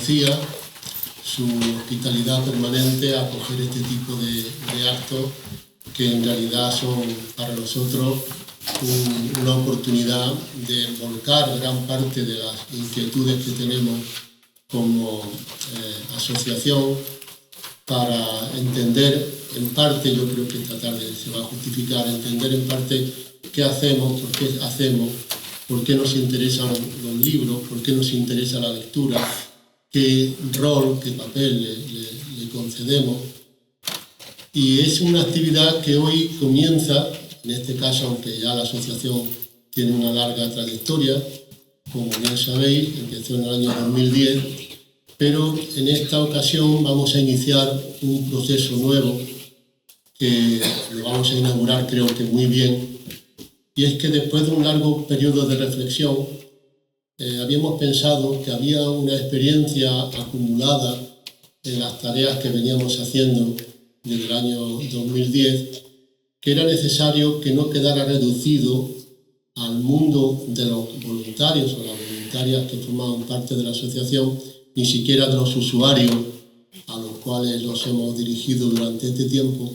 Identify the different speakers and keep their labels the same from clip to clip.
Speaker 1: cortesía, su hospitalidad permanente a acoger este tipo de actos que en realidad son para nosotros una oportunidad de volcar gran parte de las inquietudes que tenemos como asociación para entender en parte, yo creo que esta tarde se va a justificar, entender en parte qué hacemos, por qué nos interesan los libros, por qué nos interesa la lectura, qué rol, qué papel le concedemos. Y es una actividad que hoy comienza, en este caso, aunque ya la asociación tiene una larga trayectoria, como bien sabéis, empezó en el año 2010, pero en esta ocasión vamos a iniciar un proceso nuevo que lo vamos a inaugurar, creo que muy bien, y es que después de un largo periodo de reflexión habíamos pensado que había una experiencia acumulada en las tareas que veníamos haciendo desde el año 2010, que era necesario que no quedara reducido al mundo de los voluntarios o las voluntarias que formaban parte de la asociación, ni siquiera de los usuarios a los cuales nos hemos dirigido durante este tiempo,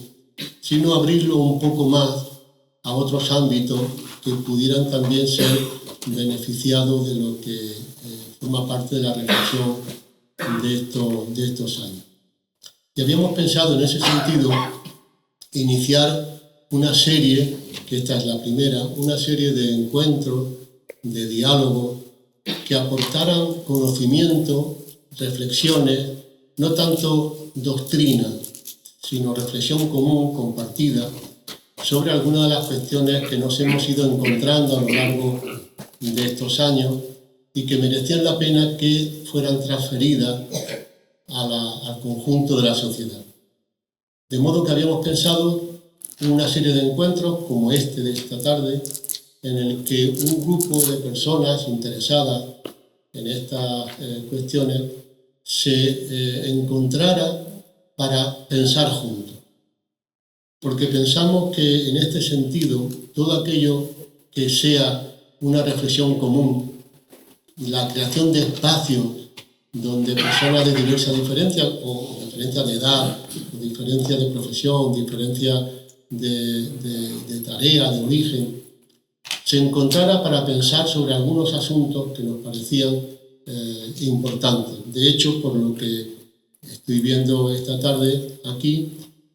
Speaker 1: sino abrirlo un poco más a otros ámbitos que pudieran también ser beneficiados de lo que forma parte de la reflexión de estos años. Y habíamos pensado en ese sentido iniciar una serie, que esta es la primera, una serie de encuentros, de diálogos, que aportaran conocimiento, reflexiones, no tanto doctrina, sino reflexión común, compartida, sobre algunas de las cuestiones que nos hemos ido encontrando a lo largo de estos años y que merecían la pena que fueran transferidas al conjunto de la sociedad. De modo que habíamos pensado en una serie de encuentros como este de esta tarde, en el que un grupo de personas interesadas en estas cuestiones se encontrara para pensar juntos. Porque pensamos que en este sentido todo aquello que sea una reflexión común, la creación de espacios donde personas de diversas diferencias, o diferencias de edad, o diferencias de profesión, diferencias de tarea, de origen, se encontrara para pensar sobre algunos asuntos que nos parecían importantes. De hecho, por lo que estoy viendo esta tarde aquí,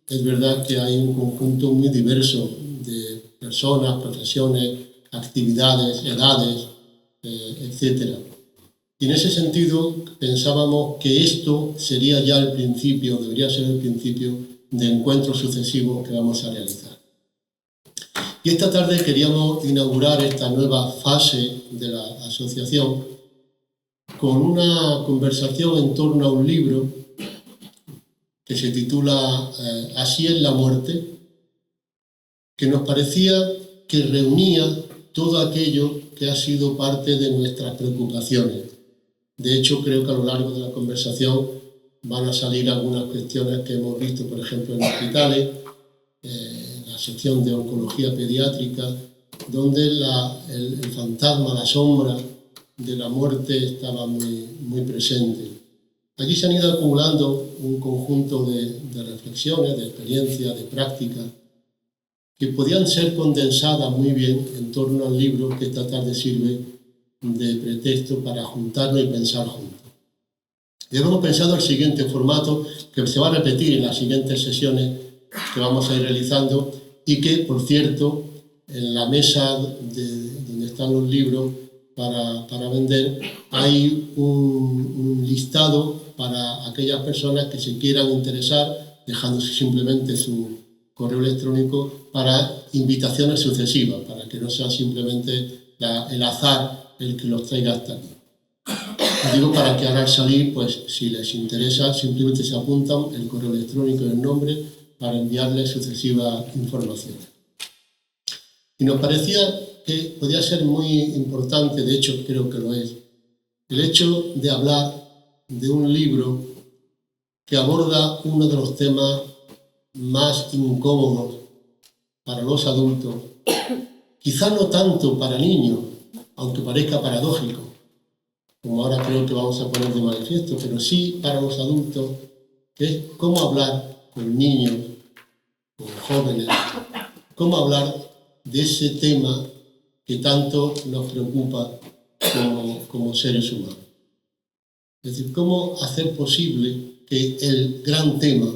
Speaker 1: es verdad que hay un conjunto muy diverso de personas, profesiones, actividades, edades, etc. Y en ese sentido pensábamos que esto sería ya el principio, debería ser el principio de encuentros sucesivos que vamos a realizar. Y esta tarde queríamos inaugurar esta nueva fase de la asociación con una conversación en torno a un libro que se titula Así es la muerte, que nos parecía que reunía todo aquello que ha sido parte de nuestras preocupaciones. De hecho, creo que a lo largo de la conversación van a salir algunas cuestiones que hemos visto, por ejemplo, en hospitales, la sección de oncología pediátrica, donde el fantasma, la sombra de la muerte estaba muy presente. Allí se han ido acumulando un conjunto de reflexiones, de experiencias, de prácticas, que podían ser condensadas muy bien en torno al libro que esta tarde sirve de pretexto para juntarnos y pensar juntos. Y hemos pensado el siguiente formato, que se va a repetir en las siguientes sesiones que vamos a ir realizando y que, por cierto, en la mesa donde están los libros para vender, hay un listado para aquellas personas que se quieran interesar, dejándose simplemente su correo electrónico para invitaciones sucesivas, para que no sea simplemente el azar el que los traiga hasta aquí. Digo para que ahora al salir, pues si les interesa, simplemente se apuntan el correo electrónico y el nombre para enviarles sucesivas informaciones. Y nos parecía que podía ser muy importante, de hecho creo que lo es, el hecho de hablar de un libro que aborda uno de los temas más incómodos para los adultos, quizá no tanto para niños, aunque parezca paradójico, como ahora creo que vamos a poner de manifiesto, pero sí para los adultos, que es cómo hablar con niños, con jóvenes, cómo hablar de ese tema que tanto nos preocupa como seres humanos. Es decir, cómo hacer posible que el gran tema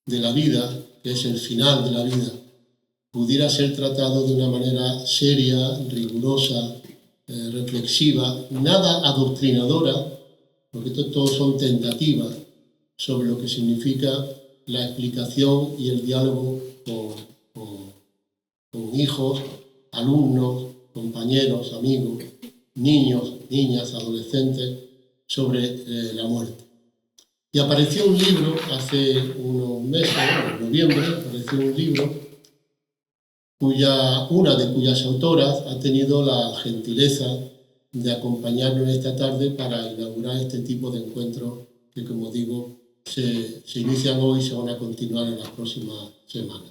Speaker 1: de la vida, que es el final de la vida, pudiera ser tratado de una manera seria, rigurosa, reflexiva, nada adoctrinadora, porque todos son tentativas sobre lo que significa la explicación y el diálogo con hijos, alumnos, compañeros, amigos, niños, niñas, adolescentes, sobre la muerte. Y apareció un libro hace unos meses, en noviembre, apareció un libro una de cuyas autoras ha tenido la gentileza de acompañarnos esta tarde para inaugurar este tipo de encuentros que, como digo, se inician hoy y se van a continuar en las próximas semanas.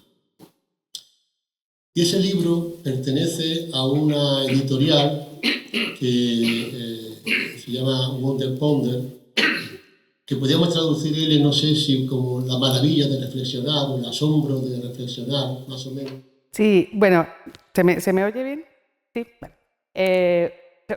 Speaker 1: Y ese libro pertenece a una editorial que se llama Wonder Ponder, que podríamos traducir, no sé si como la maravilla de reflexionar o el asombro de reflexionar, más o menos.
Speaker 2: Sí, bueno, ¿se me oye bien? Sí, vale.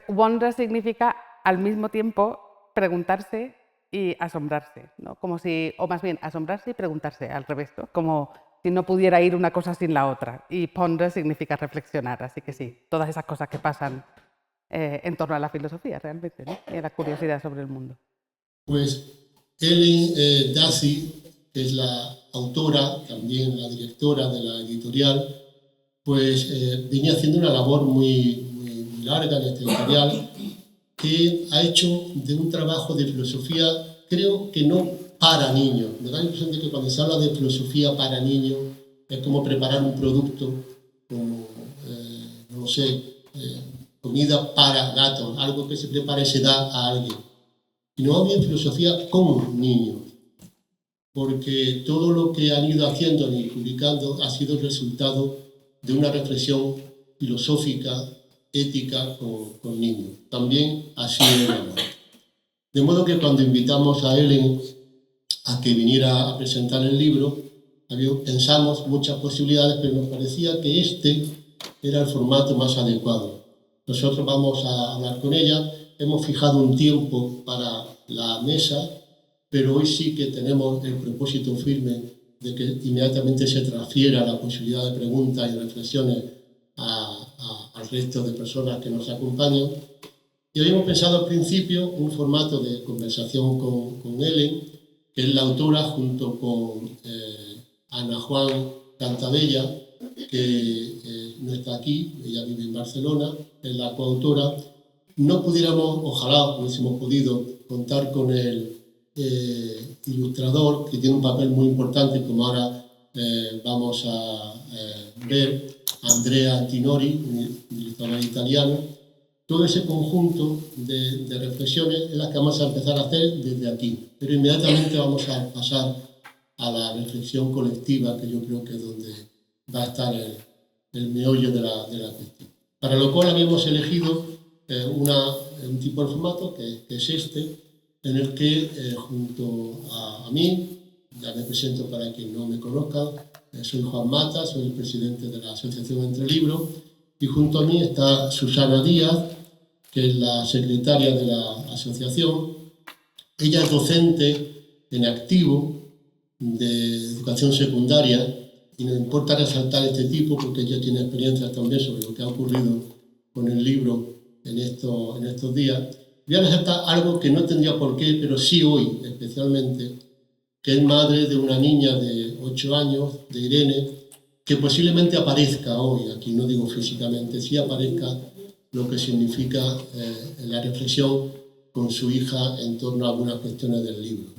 Speaker 2: Wonder significa al mismo tiempo preguntarse y asombrarse, ¿no? Como si, o más bien, asombrarse y preguntarse, al revés, ¿no? Como si no pudiera ir una cosa sin la otra. Y ponder significa reflexionar, así que sí, todas esas cosas que pasan en torno a la filosofía, realmente, ¿no? Y a la curiosidad sobre el mundo.
Speaker 1: Pues Ellen Dassey, que es la autora, también la directora de la editorial, pues venía haciendo una labor muy larga en esta editorial, que ha hecho de un trabajo de filosofía, creo que no para niños. Me da la impresión de que cuando se habla de filosofía para niños es como preparar un producto, como, no sé, comida para gatos, algo que se prepara y se da a alguien. Y no había filosofía con niños, porque todo lo que han ido haciendo y publicando ha sido el resultado de una reflexión filosófica, ética con niños. También así era. De modo que cuando invitamos a Ellen a que viniera a presentar el libro, pensamos muchas posibilidades, pero nos parecía que este era el formato más adecuado. Nosotros vamos a hablar con ella, hemos fijado un tiempo para la mesa, pero hoy sí que tenemos el propósito firme de que inmediatamente se transfiera la posibilidad de preguntas y reflexiones al resto de personas que nos acompañan. Y habíamos pensado al principio un formato de conversación con Ellen, que es la autora, junto con Ana Juan Cantabella, que no está aquí, ella vive en Barcelona, es la coautora. No pudiéramos, ojalá hubiésemos podido contar con el ilustrador, que tiene un papel muy importante, como ahora vamos a ver, Andrea Tinori, un ilustrador italiano. Todo ese conjunto de reflexiones es las que vamos a empezar a hacer desde aquí, pero inmediatamente vamos a pasar a la reflexión colectiva, que yo creo que es donde va a estar el meollo de la cuestión. Para lo cual habíamos elegido un tipo de formato que es este, en el que junto a mí, ya me presento para quien no me conozca, soy Juan Mata, soy el presidente de la Asociación Entre Libros, y junto a mí está Susana Díaz, que es la secretaria de la asociación. Ella es docente en activo de educación secundaria y nos importa resaltar este tipo porque ella tiene experiencias también sobre lo que ha ocurrido con el libro en estos días. Voy a resaltar algo que no tendría por qué, pero sí hoy especialmente, que es madre de una niña de 8 años, de Irene, que posiblemente aparezca hoy, aquí no digo físicamente, sí aparezca lo que significa la reflexión con su hija en torno a algunas cuestiones del libro.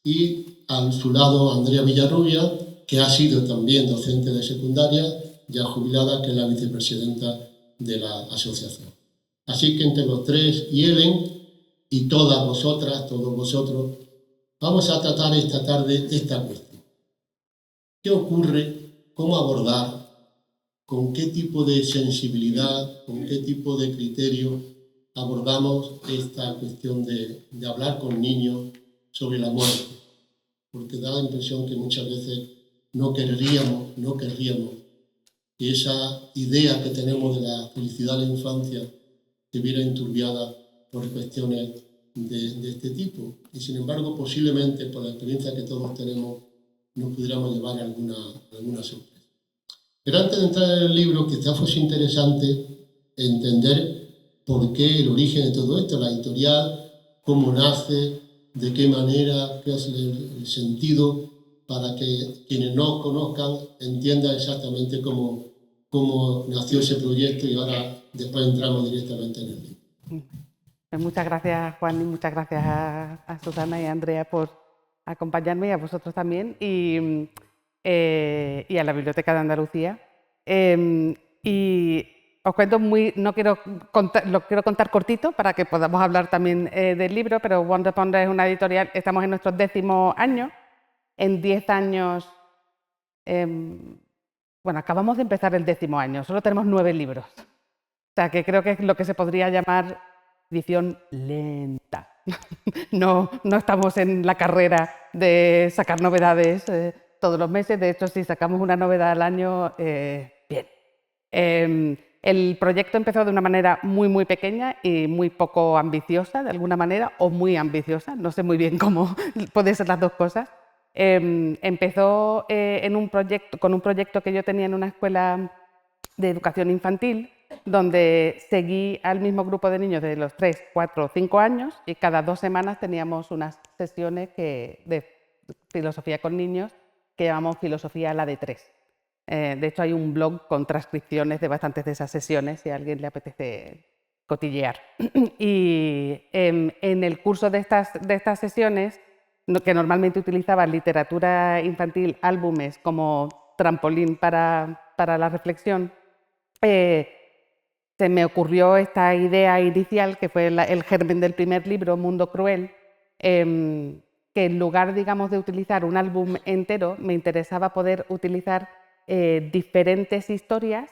Speaker 1: Y a su lado Andrea Villarrubia, que ha sido también docente de secundaria, ya jubilada, que es la vicepresidenta de la asociación. Así que entre los tres y Ellen, y todas vosotras, todos vosotros, vamos a tratar esta tarde esta cuestión. ¿Qué ocurre? ¿Cómo abordar? ¿Con qué tipo de sensibilidad? ¿Con qué tipo de criterio abordamos esta cuestión de hablar con niños sobre la muerte, porque da la impresión que muchas veces no querríamos que esa idea que tenemos de la felicidad de la infancia se viera enturbiada por cuestiones de este tipo. Y sin embargo, posiblemente por la experiencia que todos tenemos, nos pudiéramos llevar alguna sorpresa. Pero antes de entrar en el libro, quizás fuese interesante entender por qué el origen de todo esto, la editorial, cómo nace, de qué manera, qué es el sentido, para que quienes no conozcan entiendan exactamente cómo nació ese proyecto y ahora después entramos directamente en el libro.
Speaker 2: Pues muchas gracias, Juan, y muchas gracias a Susana y a Andrea por acompañarme, y a vosotros también, y a la Biblioteca de Andalucía. Y os cuento lo quiero contar cortito para que podamos hablar también del libro, pero Wonder Ponder es una editorial, estamos en nuestro 10º año, en 10 años, bueno, acabamos de empezar el 10º año, solo tenemos 9 libros, o sea que creo que es lo que se podría llamar edición lenta. No estamos en la carrera de sacar novedades todos los meses, de hecho si sacamos una novedad al año, bien. El proyecto empezó de una manera muy pequeña y muy poco ambiciosa, de alguna manera, o muy ambiciosa, no sé muy bien cómo pueden ser las dos cosas. Empezó con un proyecto que yo tenía en una escuela de educación infantil, donde seguí al mismo grupo de niños de los 3, 4 o 5 años, y cada 2 semanas teníamos unas sesiones de filosofía con niños que llamamos Filosofía a la de 3. De hecho, hay un blog con transcripciones de bastantes de esas sesiones, si a alguien le apetece cotillear. Y en el curso de estas sesiones, que normalmente utilizaba literatura infantil, álbumes como trampolín para la reflexión, se me ocurrió esta idea inicial, que fue el germen del primer libro, Mundo Cruel, que en lugar, digamos, de utilizar un álbum entero, me interesaba poder utilizar diferentes historias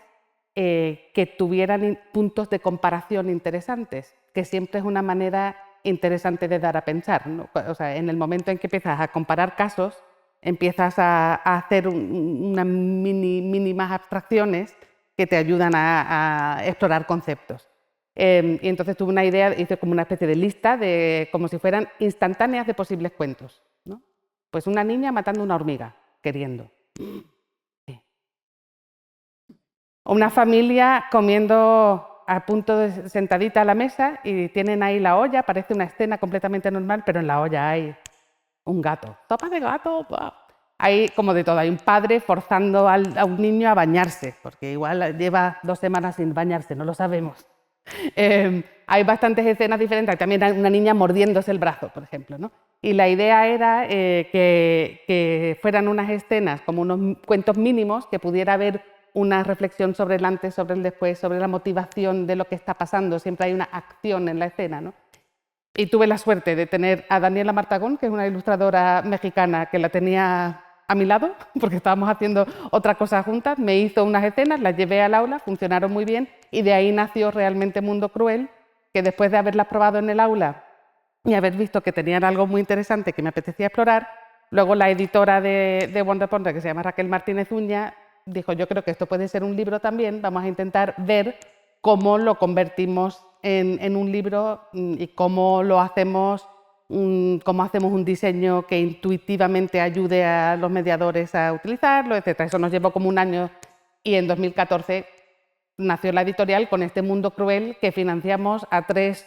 Speaker 2: que tuvieran puntos de comparación interesantes, que siempre es una manera interesante de dar a pensar, ¿no? O sea, en el momento en que empiezas a comparar casos, empiezas a hacer unas mínimas abstracciones que te ayudan a explorar conceptos. Y entonces tuve una idea, hice como una especie de lista, como si fueran instantáneas de posibles cuentos, ¿no? Pues una niña matando una hormiga, queriendo. Una familia comiendo a punto de sentadita a la mesa y tienen ahí la olla, parece una escena completamente normal, pero en la olla hay un gato. ¡Sopa de gato! Hay como de todo, hay un padre forzando a un niño a bañarse, porque igual lleva 2 semanas sin bañarse, no lo sabemos. Hay bastantes escenas diferentes, también hay una niña mordiéndose el brazo, por ejemplo, ¿no? Y la idea era que fueran unas escenas, como unos cuentos mínimos, que pudiera haber una reflexión sobre el antes, sobre el después, sobre la motivación de lo que está pasando, siempre hay una acción en la escena, ¿no? Y tuve la suerte de tener a Daniela Martagón, que es una ilustradora mexicana, que la tenía a mi lado, porque estábamos haciendo otra cosa juntas, me hizo unas escenas, las llevé al aula, funcionaron muy bien, y de ahí nació realmente Mundo Cruel, que después de haberlas probado en el aula y haber visto que tenían algo muy interesante que me apetecía explorar, luego la editora de Wonder Ponder, que se llama Raquel Martínez Uña, dijo, yo creo que esto puede ser un libro también, vamos a intentar ver cómo lo convertimos en un libro y cómo lo hacemos, cómo hacemos un diseño que intuitivamente ayude a los mediadores a utilizarlo, etc. Eso nos llevó como un año y en 2014 nació la editorial con este Mundo Cruel que financiamos a 3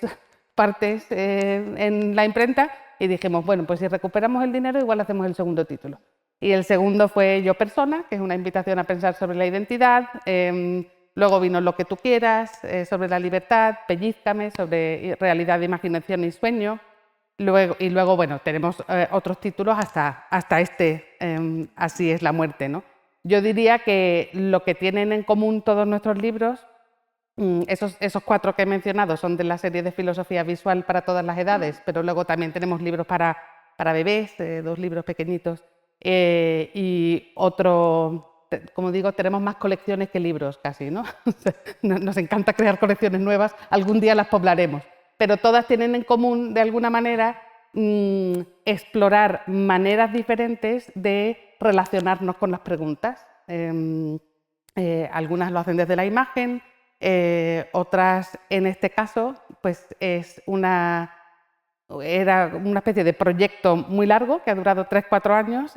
Speaker 2: partes en la imprenta y dijimos, bueno, pues si recuperamos el dinero igual hacemos el segundo título. Y el segundo fue Yo Persona, que es una invitación a pensar sobre la identidad. Luego vino Lo que tú quieras, sobre la libertad, Pellízcame, sobre realidad, imaginación y sueño. Luego bueno, tenemos otros títulos hasta este, Así es la muerte, ¿no? Yo diría que lo que tienen en común todos nuestros libros, esos 4 que he mencionado son de la serie de filosofía visual para todas las edades, pero luego también tenemos libros para bebés, 2 libros pequeñitos, y como digo, tenemos más colecciones que libros casi, ¿no? Nos encanta crear colecciones nuevas, algún día las poblaremos, pero todas tienen en común, de alguna manera, explorar maneras diferentes de relacionarnos con las preguntas. Algunas lo hacen desde la imagen, otras, en este caso, pues era una especie de proyecto muy largo que ha durado 3-4 años,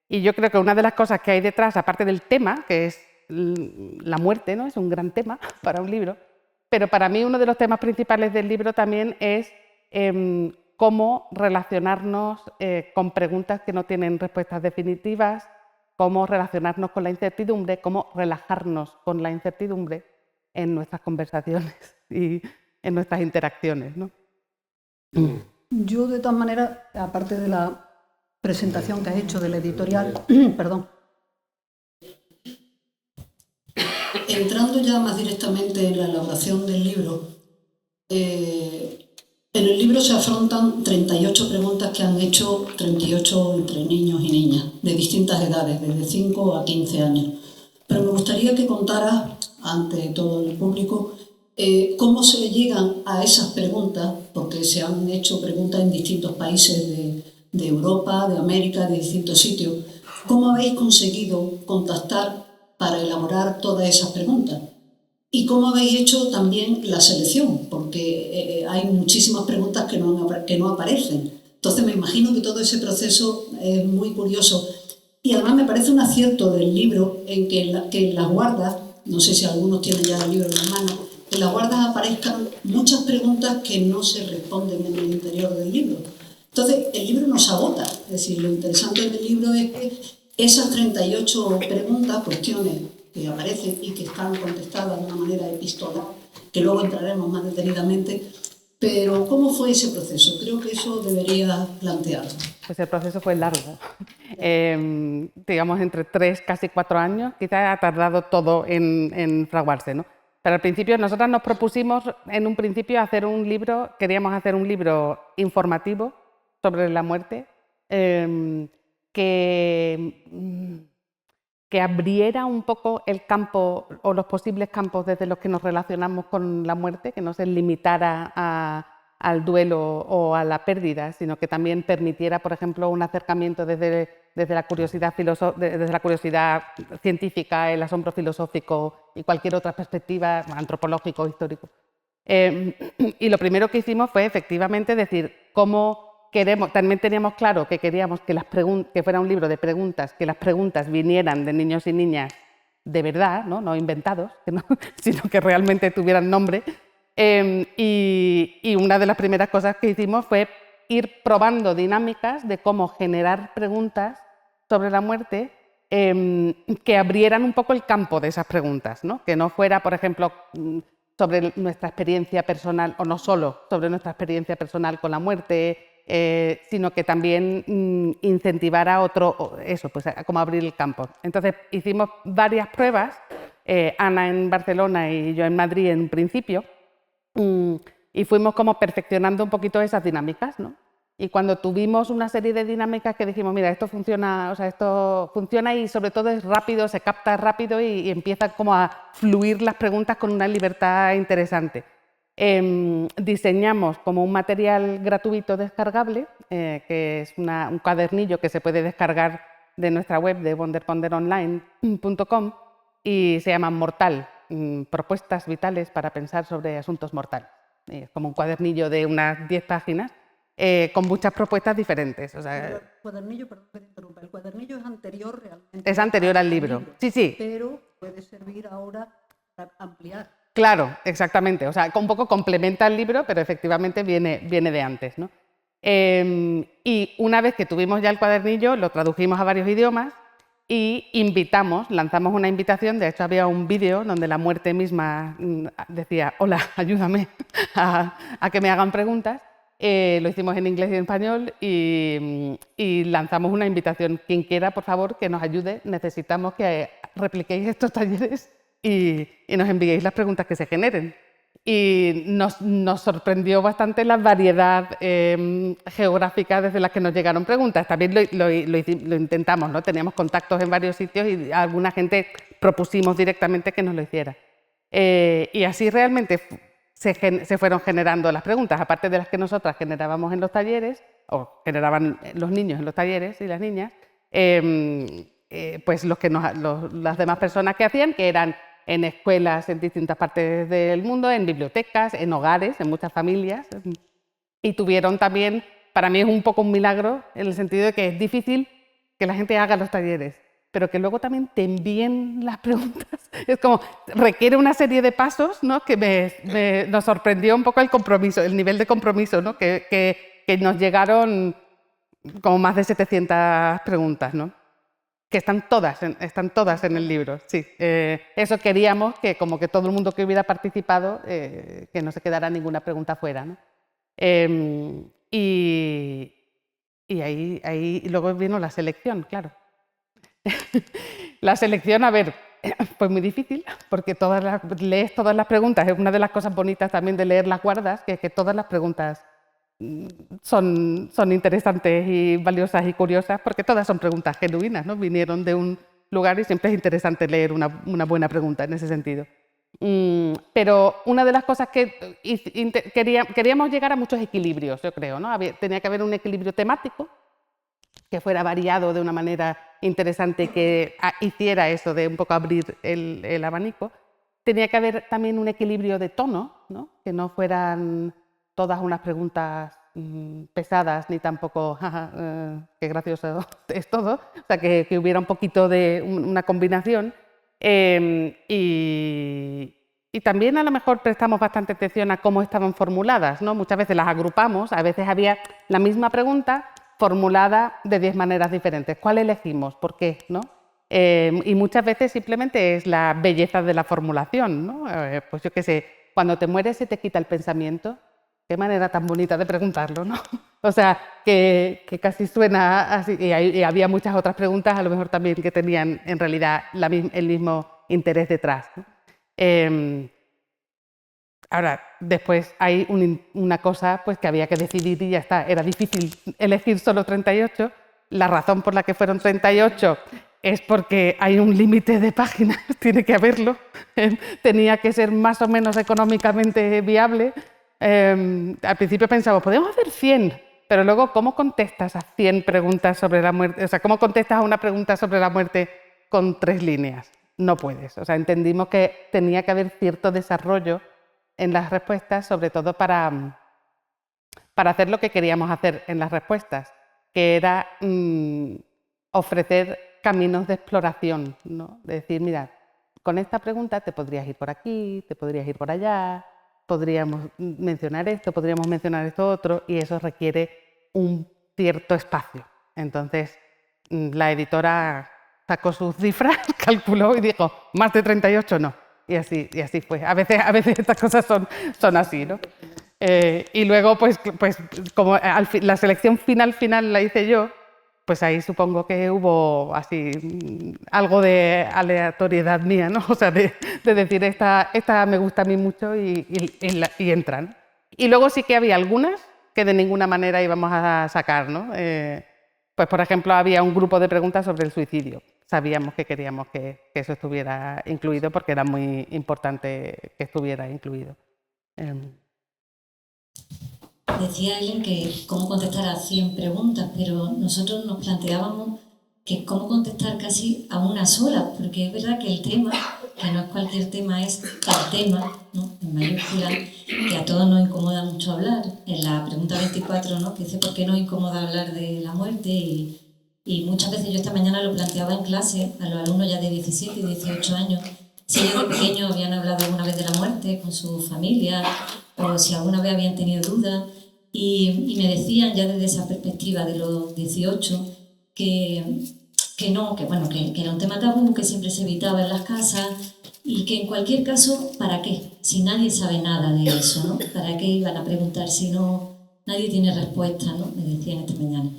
Speaker 2: y yo creo que una de las cosas que hay detrás, aparte del tema, que es la muerte, ¿no? Es un gran tema para un libro, pero para mí uno de los temas principales del libro también es cómo relacionarnos con preguntas que no tienen respuestas definitivas, cómo relacionarnos con la incertidumbre, cómo relajarnos con la incertidumbre en nuestras conversaciones y en nuestras interacciones, ¿no?
Speaker 3: Yo, de todas maneras, aparte de la presentación que has hecho del editorial, perdón, entrando ya más directamente en la elaboración del libro, en el libro se afrontan 38 preguntas que han hecho 38 entre niños y niñas de distintas edades, desde 5 a 15 años. Pero me gustaría que contaras ante todo el público cómo se llegan a esas preguntas, porque se han hecho preguntas en distintos países de Europa, de América, de distintos sitios. ¿Cómo habéis conseguido contactar para elaborar todas esas preguntas? ¿Y cómo habéis hecho también la selección? Porque hay muchísimas preguntas que no aparecen. Entonces me imagino que todo ese proceso es muy curioso. Y además me parece un acierto del libro en que en las guardas, no sé si algunos tienen ya el libro en la mano, en las guardas aparezcan muchas preguntas que no se responden en el interior del libro. Entonces el libro nos agota. Es decir, lo interesante del libro es que esas 38 preguntas, cuestiones que aparecen y que están contestadas de una manera epistolar, que luego entraremos más detenidamente. Pero ¿cómo fue ese proceso? Creo que eso debería plantearlo.
Speaker 2: Pues el proceso fue largo, digamos entre 3, casi 4 años, quizás ha tardado todo en fraguarse, ¿no? Pero al principio nosotras nos propusimos en un principio hacer un libro, queríamos hacer un libro informativo sobre la muerte, que abriera un poco el campo o los posibles campos desde los que nos relacionamos con la muerte, que no se limitara al duelo o a la pérdida, sino que también permitiera, por ejemplo, un acercamiento desde la curiosidad científica, el asombro filosófico y cualquier otra perspectiva, antropológico, histórico. Y lo primero que hicimos fue efectivamente decir cómo queremos. También teníamos claro que queríamos que fuera un libro de preguntas, que las preguntas vinieran de niños y niñas de verdad, no inventados, sino que realmente tuvieran nombre. Y una de las primeras cosas que hicimos fue ir probando dinámicas de cómo generar preguntas sobre la muerte que abrieran un poco el campo de esas preguntas, ¿no? Que no fuera, por ejemplo, sobre nuestra experiencia personal, o no solo sobre nuestra experiencia personal con la muerte, sino que también incentivara pues como abrir el campo. Entonces hicimos varias pruebas, Ana en Barcelona y yo en Madrid en un principio, y fuimos como perfeccionando un poquito esas dinámicas, ¿no? Y cuando tuvimos una serie de dinámicas que dijimos, mira, esto funciona y sobre todo es rápido, se capta rápido y empieza como a fluir las preguntas con una libertad interesante. Diseñamos como un material gratuito descargable, que es un cuadernillo que se puede descargar de nuestra web de wonderponderonline.com y se llama Mortal, propuestas vitales para pensar sobre asuntos mortales. Es como un cuadernillo de unas 10 páginas con muchas propuestas diferentes. O sea,
Speaker 3: el cuadernillo, perdón que te interrumpa, el cuadernillo es anterior realmente.
Speaker 2: Es anterior al libro. Sí.
Speaker 3: Pero puede servir ahora para ampliar.
Speaker 2: Claro, exactamente. O sea, un poco complementa el libro, pero efectivamente viene de antes, ¿no? Y una vez que tuvimos ya el cuadernillo, lo tradujimos a varios idiomas y lanzamos una invitación. De hecho, había un vídeo donde la muerte misma decía, hola, ayúdame a que me hagan preguntas. Lo hicimos en inglés y en español y lanzamos una invitación. Quien quiera, por favor, que nos ayude. Necesitamos que repliquéis estos talleres y nos enviéis las preguntas que se generen. Y nos sorprendió bastante la variedad geográfica desde la que nos llegaron preguntas. También lo intentamos, ¿no? Teníamos contactos en varios sitios y a alguna gente propusimos directamente que nos lo hiciera. Y así realmente se fueron generando las preguntas, aparte de las que nosotras generábamos en los talleres, o generaban los niños en los talleres y las niñas, pues las demás personas que hacían, que eran en escuelas en distintas partes del mundo, en bibliotecas, en hogares, en muchas familias. Y tuvieron también, para mí es un poco un milagro, en el sentido de que es difícil que la gente haga los talleres, pero que luego también te envíen las preguntas. Es como, requiere una serie de pasos, ¿no? Que nos sorprendió un poco el compromiso, el nivel de compromiso, ¿no? Que nos llegaron como más de 700 preguntas, ¿no? Que están todas en el libro, sí. Eso queríamos, que como que todo el mundo que hubiera participado, que no se quedara ninguna pregunta fuera, ¿no? Y ahí luego vino la selección, claro. La selección, a ver, fue muy difícil, porque lees todas las preguntas. Es una de las cosas bonitas también de leer Las Guardas, que todas las preguntas son interesantes y valiosas y curiosas, porque todas son preguntas genuinas, ¿no? Vinieron de un lugar y siempre es interesante leer una buena pregunta en ese sentido. Pero una de las cosas que queríamos llegar a muchos equilibrios, yo creo, ¿no? Tenía que haber un equilibrio temático que fuera variado de una manera interesante, que hiciera eso de un poco abrir el abanico. Tenía que haber también un equilibrio de tono, ¿no? Que no fueran todas unas preguntas pesadas, ni tampoco, qué gracioso es todo, o sea, que hubiera un poquito de una combinación. Y también a lo mejor prestamos bastante atención a cómo estaban formuladas, ¿no? Muchas veces las agrupamos, a veces había la misma pregunta formulada de 10 maneras diferentes. ¿Cuál elegimos? ¿Por qué? ¿No? Y muchas veces simplemente es la belleza de la formulación, ¿no? Pues yo qué sé, cuando te mueres se te quita el pensamiento. Qué manera tan bonita de preguntarlo, ¿no? O sea, que casi suena así. Y había muchas otras preguntas, a lo mejor también, que tenían en realidad el mismo interés detrás, ¿no? Ahora, después hay una cosa pues, que había que decidir y ya está. Era difícil elegir solo 38. La razón por la que fueron 38 es porque hay un límite de páginas, tiene que haberlo. Tenía que ser más o menos económicamente viable. Al principio pensaba, podemos hacer 100, pero luego, ¿cómo contestas a 100 preguntas sobre la muerte? O sea, ¿cómo contestas a una pregunta sobre la muerte con 3 líneas? No puedes. O sea, entendimos que tenía que haber cierto desarrollo en las respuestas, sobre todo para hacer lo que queríamos hacer en las respuestas, que era ofrecer caminos de exploración, ¿no? De decir, mira, con esta pregunta te podrías ir por aquí, te podrías ir por allá, podríamos mencionar esto otro, y eso requiere un cierto espacio. Entonces, la editora sacó sus cifras, calculó y dijo, más de 38 no. Y así fue. A veces estas cosas son así, ¿no? Y luego, pues como la selección final la hice yo, pues ahí supongo que hubo así algo de aleatoriedad mía, ¿no? O sea, de decir, esta me gusta a mí mucho y entran. Y luego sí que había algunas que de ninguna manera íbamos a sacar, ¿no? Pues, por ejemplo, había un grupo de preguntas sobre el suicidio. Sabíamos que queríamos que eso estuviera incluido porque era muy importante que estuviera incluido.
Speaker 4: Decía Ellen que cómo contestar a 100 preguntas, pero nosotros nos planteábamos que cómo contestar casi a una sola, porque es verdad que el tema, que no es cualquier tema, es el tema, ¿no? En mayúscula, que a todos nos incomoda mucho hablar. En la pregunta 24, ¿no? Que dice ¿por qué nos incomoda hablar de la muerte? Y muchas veces yo esta mañana lo planteaba en clase a los alumnos ya de 17 y 18 años, si ellos de pequeños habían hablado alguna vez de la muerte con su familia, o si alguna vez habían tenido dudas. Y me decían ya desde esa perspectiva de los 18 que no, que bueno, que era un tema tabú, que siempre se evitaba en las casas y que en cualquier caso, ¿para qué? Si nadie sabe nada de eso, ¿no? ¿Para qué iban a preguntar si no nadie tiene respuesta, ¿no? Me decían esta mañana.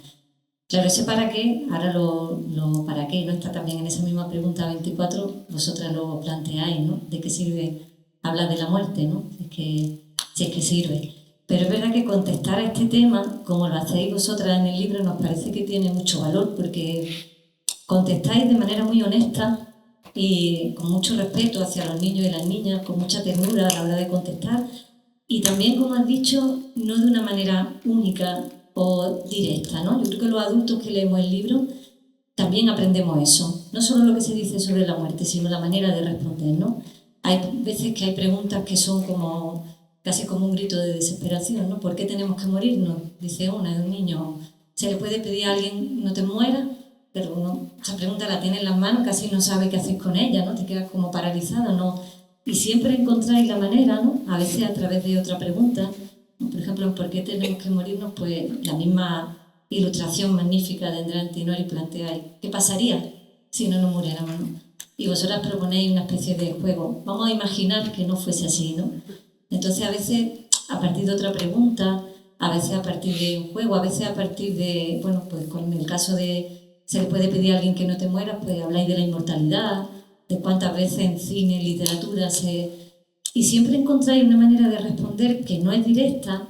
Speaker 4: Claro, ese para qué, ahora lo para qué no está también en esa misma pregunta 24, vosotras lo planteáis, ¿no? ¿De qué sirve hablar de la muerte, ¿no? Si es que sirve. Pero es verdad que contestar a este tema, como lo hacéis vosotras en el libro, nos parece que tiene mucho valor, porque contestáis de manera muy honesta y con mucho respeto hacia los niños y las niñas, con mucha ternura a la hora de contestar, y también, como has dicho, no de una manera única o directa, ¿no? Yo creo que los adultos que leemos el libro también aprendemos eso, no solo lo que se dice sobre la muerte, sino la manera de responder, ¿no? Hay veces que hay preguntas que son como casi como un grito de desesperación, ¿no? ¿Por qué tenemos que morirnos? Dice una de un niño. ¿Se le puede pedir a alguien no te mueras? Pero uno, esa pregunta la tiene en las manos, casi no sabe qué hacer con ella, ¿no? Te quedas como paralizado, ¿no? Y siempre encontráis la manera, ¿no? A veces a través de otra pregunta, ¿no? Por ejemplo, ¿por qué tenemos que morirnos? Pues la misma ilustración magnífica de Andrea Antinori planteáis, ¿qué pasaría si no nos muriéramos, ¿no? Y vosotras proponéis una especie de juego. Vamos a imaginar que no fuese así, ¿no? Entonces, a veces, a partir de otra pregunta, a veces a partir de un juego, a veces a partir de, bueno, pues con el caso de se le puede pedir a alguien que no te mueras, pues habláis de la inmortalidad, de cuántas veces en cine, literatura y siempre encontráis una manera de responder que no es directa,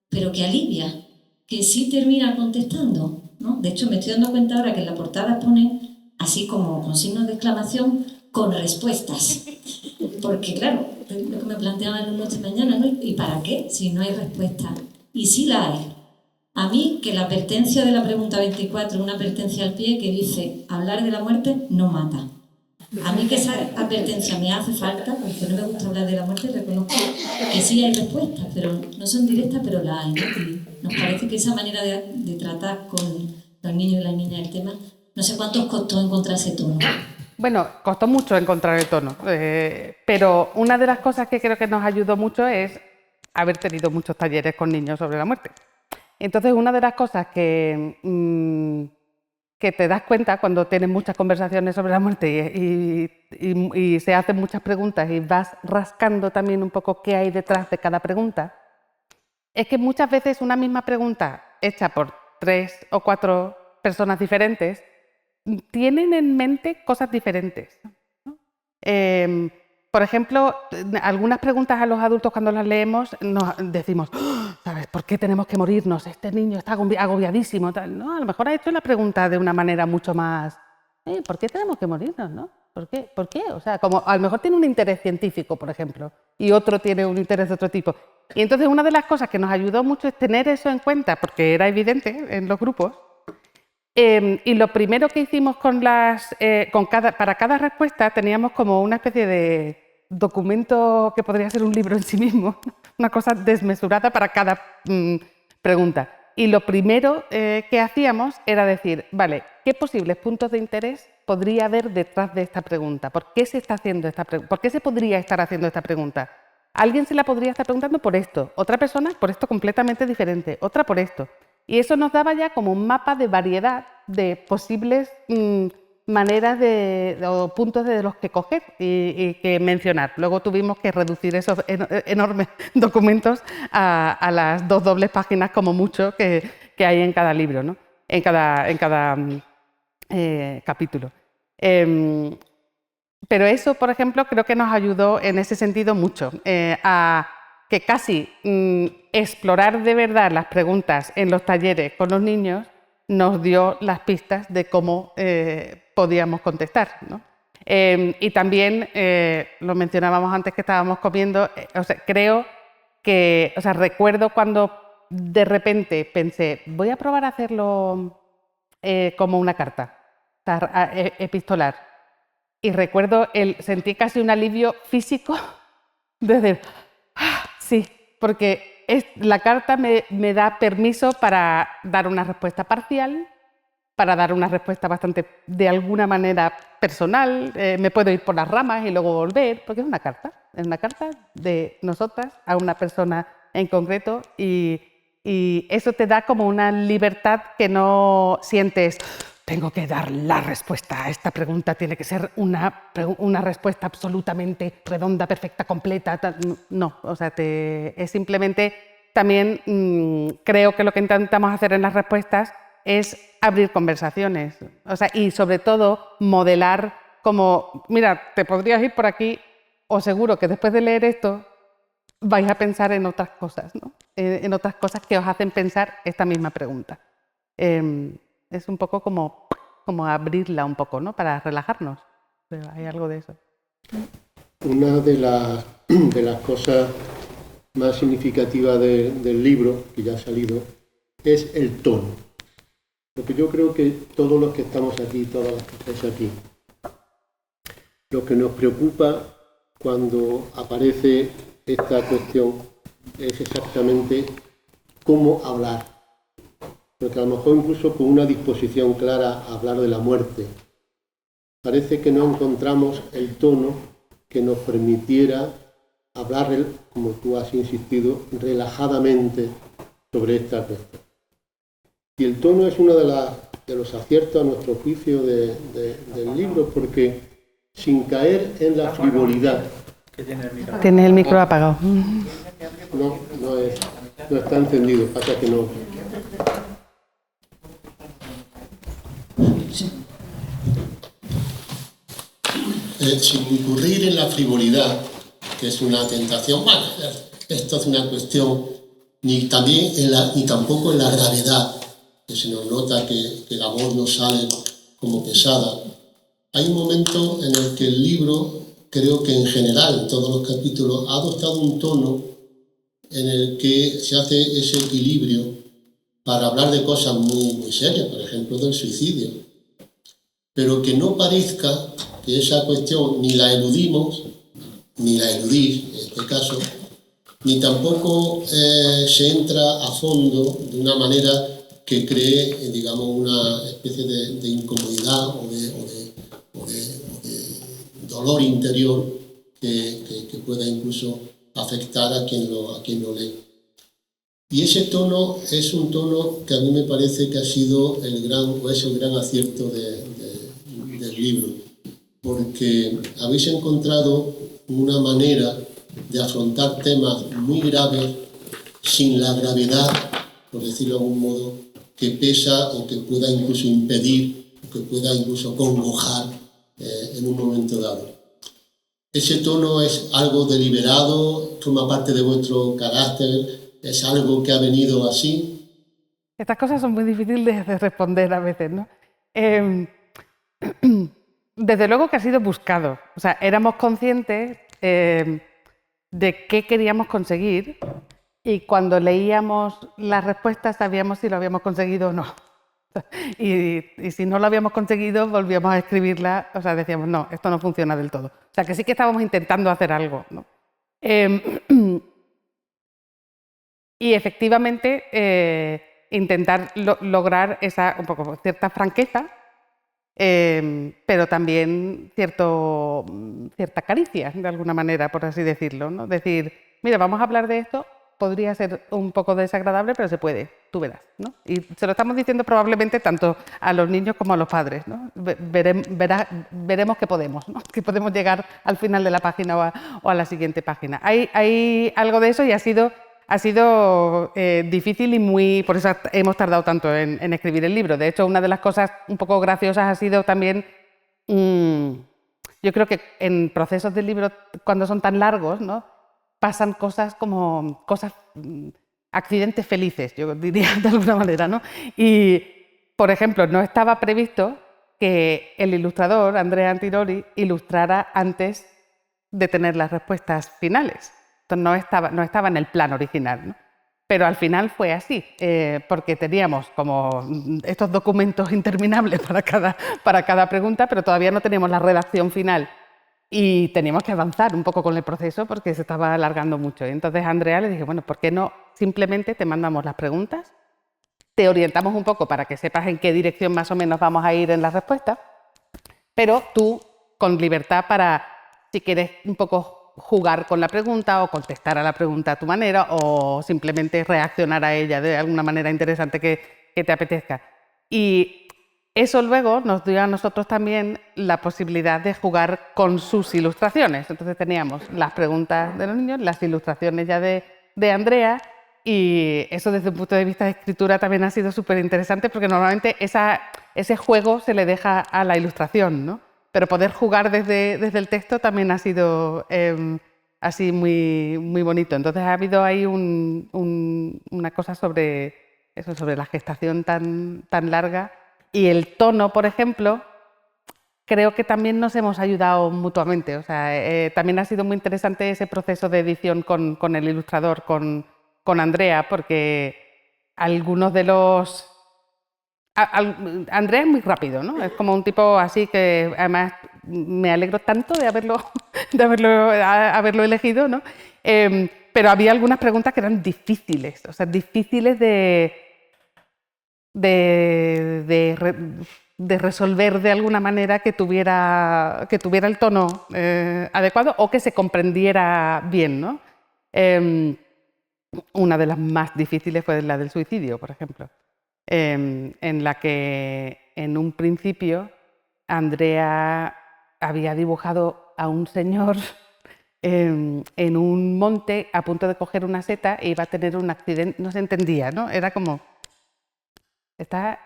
Speaker 4: pero que alivia, que sí termina contestando, ¿no? De hecho, me estoy dando cuenta ahora que en la portada pone, así como con signos de exclamación, con respuestas. Porque, claro, lo que me planteaban los noches de mañana, ¿no? ¿Y para qué? Si no hay respuesta. Y sí la hay. A mí, que la advertencia de la pregunta 24, una advertencia al pie que dice, hablar de la muerte no mata. A mí que esa advertencia me hace falta, porque no me gusta hablar de la muerte, reconozco que sí hay respuestas, pero no son directas, pero la hay, ¿no? Y nos parece que esa manera de tratar con los niños y las niñas el tema, no sé cuánto os costó encontrar ese tono.
Speaker 2: Bueno, costó mucho encontrar el tono, pero una de las cosas que creo que nos ayudó mucho es haber tenido muchos talleres con niños sobre la muerte. Entonces, una de las cosas que te das cuenta cuando tienes muchas conversaciones sobre la muerte y se hacen muchas preguntas y vas rascando también un poco qué hay detrás de cada pregunta, es que muchas veces una misma pregunta hecha por 3 o 4 personas diferentes tienen en mente cosas diferentes, ¿no? Por ejemplo, algunas preguntas a los adultos cuando las leemos nos decimos, ¿sabes? ¿Por qué tenemos que morirnos? Este niño está agobiadísimo. Tal. No, a lo mejor ha hecho la pregunta de una manera mucho más, ¿por qué tenemos que morirnos? ¿No? ¿Por qué? ¿Por qué? O sea, como a lo mejor tiene un interés científico, por ejemplo, y otro tiene un interés de otro tipo. Y entonces una de las cosas que nos ayudó mucho es tener eso en cuenta, porque era evidente en los grupos. Y lo primero que hicimos para cada respuesta teníamos como una especie de documento que podría ser un libro en sí mismo, una cosa desmesurada para cada pregunta. Y lo primero que hacíamos era decir, vale, ¿qué posibles puntos de interés podría haber detrás de esta pregunta? ¿Por qué se está haciendo esta pregunta? ¿Por qué se podría estar haciendo esta pregunta? Alguien se la podría estar preguntando por esto, otra persona por esto completamente diferente, otra por esto. Y eso nos daba ya como un mapa de variedad de posibles maneras o puntos de los que coger y que mencionar. Luego tuvimos que reducir esos enormes documentos a las 2 dobles páginas como mucho que hay en cada libro, ¿no? en cada capítulo. Pero eso, por ejemplo, creo que nos ayudó en ese sentido mucho a que casi explorar de verdad las preguntas en los talleres con los niños nos dio las pistas de cómo podíamos contestar, ¿no? Y también, lo mencionábamos antes que estábamos comiendo, creo que, recuerdo cuando de repente pensé, voy a probar a hacerlo como una carta, epistolar. Y recuerdo, sentí casi un alivio físico de decir, sí, porque la carta me da permiso para dar una respuesta parcial, para dar una respuesta bastante, de alguna manera, personal. Me puedo ir por las ramas y luego volver, porque es una carta de nosotras a una persona en concreto y eso te da como una libertad que no sientes, tengo que dar la respuesta a esta pregunta, tiene que ser una respuesta absolutamente redonda, perfecta, completa. No, es simplemente también creo que lo que intentamos hacer en las respuestas es abrir conversaciones, y sobre todo modelar como, mira, te podrías ir por aquí os seguro que después de leer esto vais a pensar en otras cosas, ¿no? En otras cosas que os hacen pensar esta misma pregunta. Es un poco como abrirla un poco, ¿no? Para relajarnos. Pero hay algo de eso.
Speaker 1: Una de las cosas más significativas del libro, que ya ha salido, es el tono. Porque yo creo que todos los que estamos aquí, todas las que estáis aquí, lo que nos preocupa cuando aparece esta cuestión es exactamente cómo hablar. Porque a lo mejor incluso con una disposición clara a hablar de la muerte, parece que no encontramos el tono que nos permitiera hablar, como tú has insistido, relajadamente sobre esta cuestión. Y el tono es uno de los aciertos a nuestro juicio del libro, porque sin caer en la frivolidad.
Speaker 2: Tienes el micro apagado.
Speaker 1: No está encendido, pasa que no. Sin incurrir en la frivolidad, que es una tentación, bueno, esto es una cuestión, ni tampoco en la gravedad, que se nos nota que la voz nos sale como pesada. Hay un momento en el que el libro, creo que en general, en todos los capítulos, ha adoptado un tono en el que se hace ese equilibrio para hablar de cosas muy, muy serias, por ejemplo, del suicidio, pero que no parezca que esa cuestión ni la eludimos, ni la eludís, en este caso, ni tampoco se entra a fondo de una manera que cree, digamos, una especie de incomodidad o de dolor interior que pueda incluso afectar a quien lo lee. Y ese tono es un tono que a mí me parece que ha sido el gran acierto del libro, porque habéis encontrado una manera de afrontar temas muy graves sin la gravedad, por decirlo de algún modo, que pesa o que pueda incluso impedir, o que pueda incluso congojar en un momento dado. ¿Ese tono es algo deliberado? ¿Forma parte de vuestro carácter? ¿Es algo que ha venido así?
Speaker 2: Estas cosas son muy difíciles de responder a veces, ¿no? Desde luego que ha sido buscado. O sea, éramos conscientes de qué queríamos conseguir y cuando leíamos las respuestas sabíamos si lo habíamos conseguido o no. Y si no lo habíamos conseguido, volvíamos a escribirla, o sea, decíamos, no, esto no funciona del todo. O sea, que sí que estábamos intentando hacer algo, ¿no? Y efectivamente, intentar lograr un poco cierta franqueza, pero también cierta caricia, de alguna manera, por así decirlo, ¿no? Decir, mira, vamos a hablar de esto, podría ser un poco desagradable, pero se puede, tú verás, ¿no? Y se lo estamos diciendo probablemente tanto a los niños como a los padres, ¿no? Veremos que podemos, ¿no? Que podemos llegar al final de la página o a la siguiente página. Hay algo de eso y ha sido difícil y por eso hemos tardado tanto en escribir el libro. De hecho, una de las cosas un poco graciosas ha sido también, yo creo que en procesos del libro, cuando son tan largos, ¿no? Pasan cosas como accidentes felices, yo diría de alguna manera, ¿no? Y, por ejemplo, no estaba previsto que el ilustrador, Andrea Antinori, ilustrara antes de tener las respuestas finales. Entonces no estaba en el plan original, ¿no? Pero al final fue así, porque teníamos como estos documentos interminables para cada pregunta, pero todavía no teníamos la redacción final. Y teníamos que avanzar un poco con el proceso porque se estaba alargando mucho. Y entonces a Andrea le dije, bueno, ¿por qué no simplemente te mandamos las preguntas? Te orientamos un poco para que sepas en qué dirección más o menos vamos a ir en las respuestas, pero tú con libertad para, si quieres un poco jugar con la pregunta o contestar a la pregunta a tu manera o simplemente reaccionar a ella de alguna manera interesante que te apetezca. Y eso luego nos dio a nosotros también la posibilidad de jugar con sus ilustraciones. Entonces teníamos las preguntas de los niños, las ilustraciones ya de Andrea, y eso desde un punto de vista de escritura también ha sido súper interesante porque normalmente ese juego se le deja a la ilustración, ¿no? Pero poder jugar desde el texto también ha sido así muy, muy bonito. Entonces ha habido ahí una cosa sobre eso, sobre la gestación tan larga. Y el tono, por ejemplo, creo que también nos hemos ayudado mutuamente. O sea, también ha sido muy interesante ese proceso de edición con el ilustrador, con Andrea, porque algunos de los... Andrea es muy rápido, ¿no? Es como un tipo así que además me alegro tanto de haberlo elegido, ¿no? Pero había algunas preguntas que eran difíciles, o sea, difíciles de resolver de alguna manera que tuviera el tono adecuado o que se comprendiera bien, ¿no? Una de las más difíciles fue la del suicidio, por ejemplo, en la que en un principio Andrea había dibujado a un señor en un monte a punto de coger una seta e iba a tener un accidente, no se entendía, ¿no? Era como, está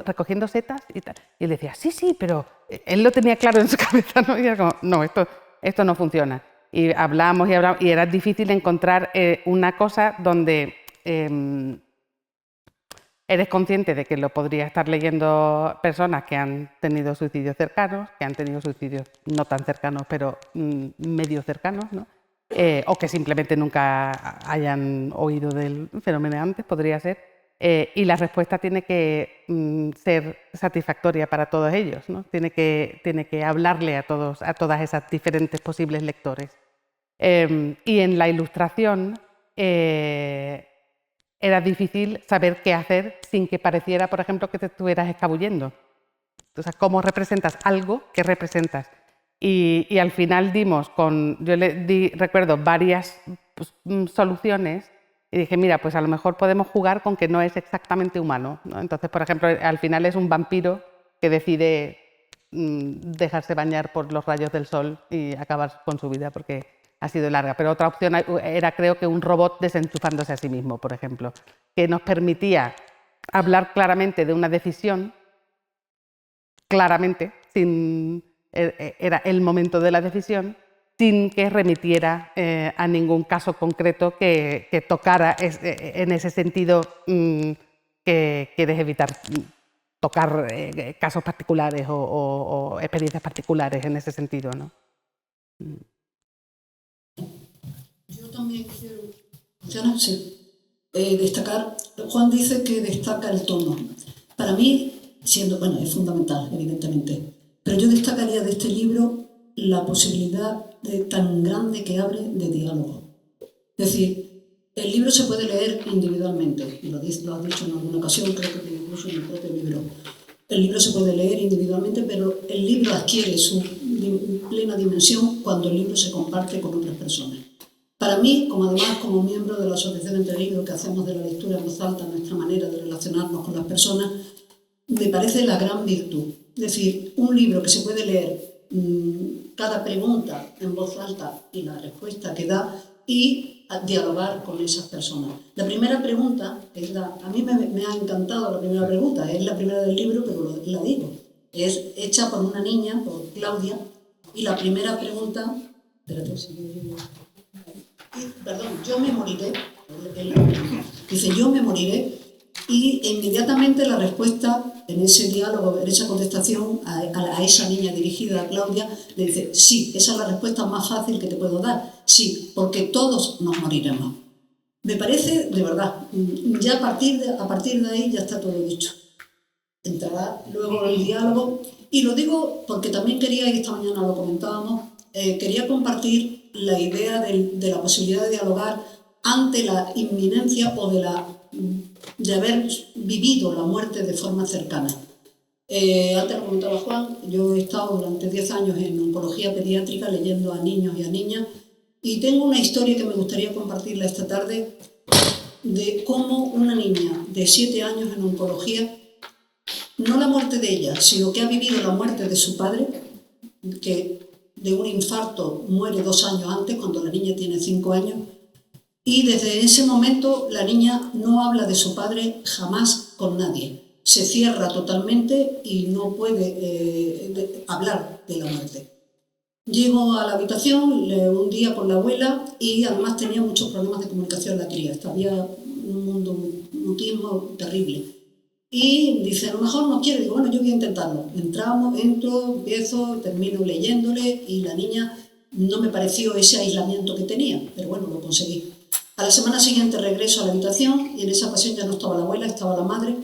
Speaker 2: recogiendo setas y tal. Y él decía, sí, pero él lo tenía claro en su cabeza, ¿no? Y era como, no, esto no funciona. Y hablamos y era difícil encontrar una cosa donde eres consciente de que lo podría estar leyendo personas que han tenido suicidios cercanos, que han tenido suicidios no tan cercanos, pero medio cercanos, ¿no? O que simplemente nunca hayan oído del fenómeno antes, podría ser. Y la respuesta tiene que ser satisfactoria para todos ellos, ¿no? Tiene que hablarle a todas esas diferentes posibles lectores. Y en la ilustración era difícil saber qué hacer sin que pareciera, por ejemplo, que te estuvieras escabullendo. O sea, ¿cómo representas algo que representas? Y al final yo le recuerdo varias soluciones y dije, mira, pues a lo mejor podemos jugar con que no es exactamente humano, ¿no? Entonces, por ejemplo, al final es un vampiro que decide dejarse bañar por los rayos del sol y acabar con su vida porque ha sido larga. Pero otra opción era, creo que un robot desenchufándose a sí mismo, por ejemplo, que nos permitía hablar claramente de una decisión, claramente, era el momento de la decisión, sin que remitiera a ningún caso concreto que tocara en ese sentido que quieres evitar tocar casos particulares o experiencias particulares en ese sentido, ¿no?
Speaker 3: Yo también quiero destacar, Juan dice que destaca el tono. Para mí, es fundamental, evidentemente, pero yo destacaría de este libro la posibilidad tan grande que abre de diálogo. Es decir, el libro se puede leer individualmente, lo has dicho en alguna ocasión, creo que incluso en el propio libro. El libro se puede leer individualmente, pero el libro adquiere su plena dimensión cuando el libro se comparte con otras personas. Para mí, como miembro de la Asociación Entre Libros, que hacemos de la lectura en voz alta nuestra manera de relacionarnos con las personas, me parece la gran virtud. Es decir, un libro que se puede leer cada pregunta en voz alta y la respuesta que da y dialogar con esas personas. La primera pregunta, a mí me ha encantado la primera pregunta, es la primera del libro, pero la digo. Es hecha por una niña, por Claudia, y la primera pregunta... Espérate, yo me moriré. Dice, yo me moriré. Y inmediatamente la respuesta en ese diálogo, en esa contestación a esa niña dirigida a Claudia, le dice, sí, esa es la respuesta más fácil que te puedo dar. Sí, porque todos nos moriremos. Me parece, de verdad, ya a partir de ahí ya está todo dicho. Entrará luego el diálogo. Y lo digo porque también quería, y esta mañana lo comentábamos, quería compartir la idea de la posibilidad de dialogar ante la inminencia o de haber vivido la muerte de forma cercana. Antes lo comentaba Juan, yo he estado durante 10 años en oncología pediátrica leyendo a niños y a niñas y tengo una historia que me gustaría compartirla esta tarde de cómo una niña de 7 años en oncología, no la muerte de ella, sino que ha vivido la muerte de su padre, que de un infarto muere 2 años antes, cuando la niña tiene 5 años, y desde ese momento la niña no habla de su padre jamás con nadie. se cierra totalmente y no puede hablar de la muerte. Llego a la habitación un día con la abuela y además tenía muchos problemas de comunicación la cría. Había un mutismo terrible. Y dice, a lo mejor no quiere. Digo, bueno, yo voy a intentarlo. Entro, empiezo, termino leyéndole y la niña no me pareció ese aislamiento que tenía, pero bueno, lo conseguí. A la semana siguiente regreso a la habitación y en esa ocasión ya no estaba la abuela, estaba la madre.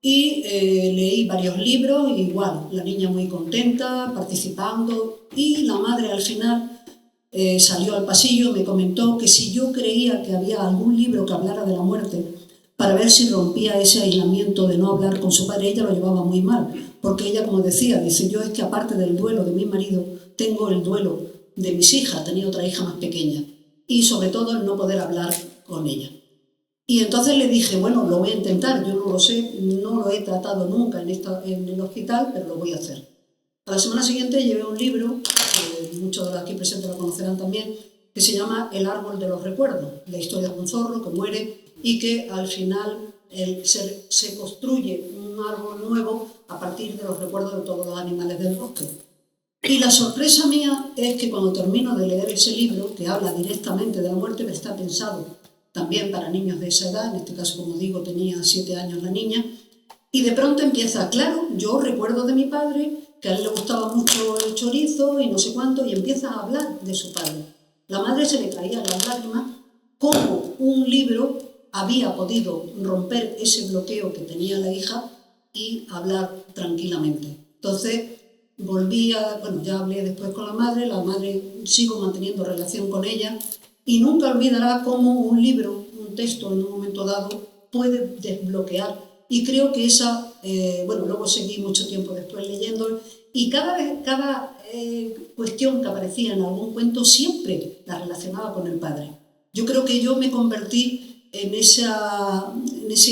Speaker 3: Y leí varios libros, igual, la niña muy contenta, participando, y la madre al final salió al pasillo, me comentó que si yo creía que había algún libro que hablara de la muerte, para ver si rompía ese aislamiento de no hablar con su padre, ella lo llevaba muy mal, porque ella, como decía, dice, yo es que aparte del duelo de mi marido, tengo el duelo de mis hijas, tenía otra hija más pequeña, y sobre todo el no poder hablar con ella. Y entonces le dije, bueno, lo voy a intentar, yo no lo sé, no lo he tratado nunca en el hospital, pero lo voy a hacer. A la semana siguiente llevé un libro, que muchos de los aquí presentes lo conocerán también, que se llama El árbol de los recuerdos, la historia de un zorro que muere y que al final se construye un árbol nuevo a partir de los recuerdos de todos los animales del bosque. Y la sorpresa mía es que cuando termino de leer ese libro, que habla directamente de la muerte, está pensado también para niños de esa edad, en este caso, como digo, tenía 7 años la niña, y de pronto empieza, claro, yo recuerdo de mi padre, que a él le gustaba mucho el chorizo y no sé cuánto, y empieza a hablar de su padre. La madre se le caían las lágrimas, cómo un libro había podido romper ese bloqueo que tenía la hija y hablar tranquilamente. Entonces, ya hablé después con la madre sigo manteniendo relación con ella, y nunca olvidará cómo un libro, un texto en un momento dado puede desbloquear. Y creo que luego seguí mucho tiempo después leyendo y cada cuestión que aparecía en algún cuento siempre la relacionaba con el padre. Yo creo que yo me convertí en ese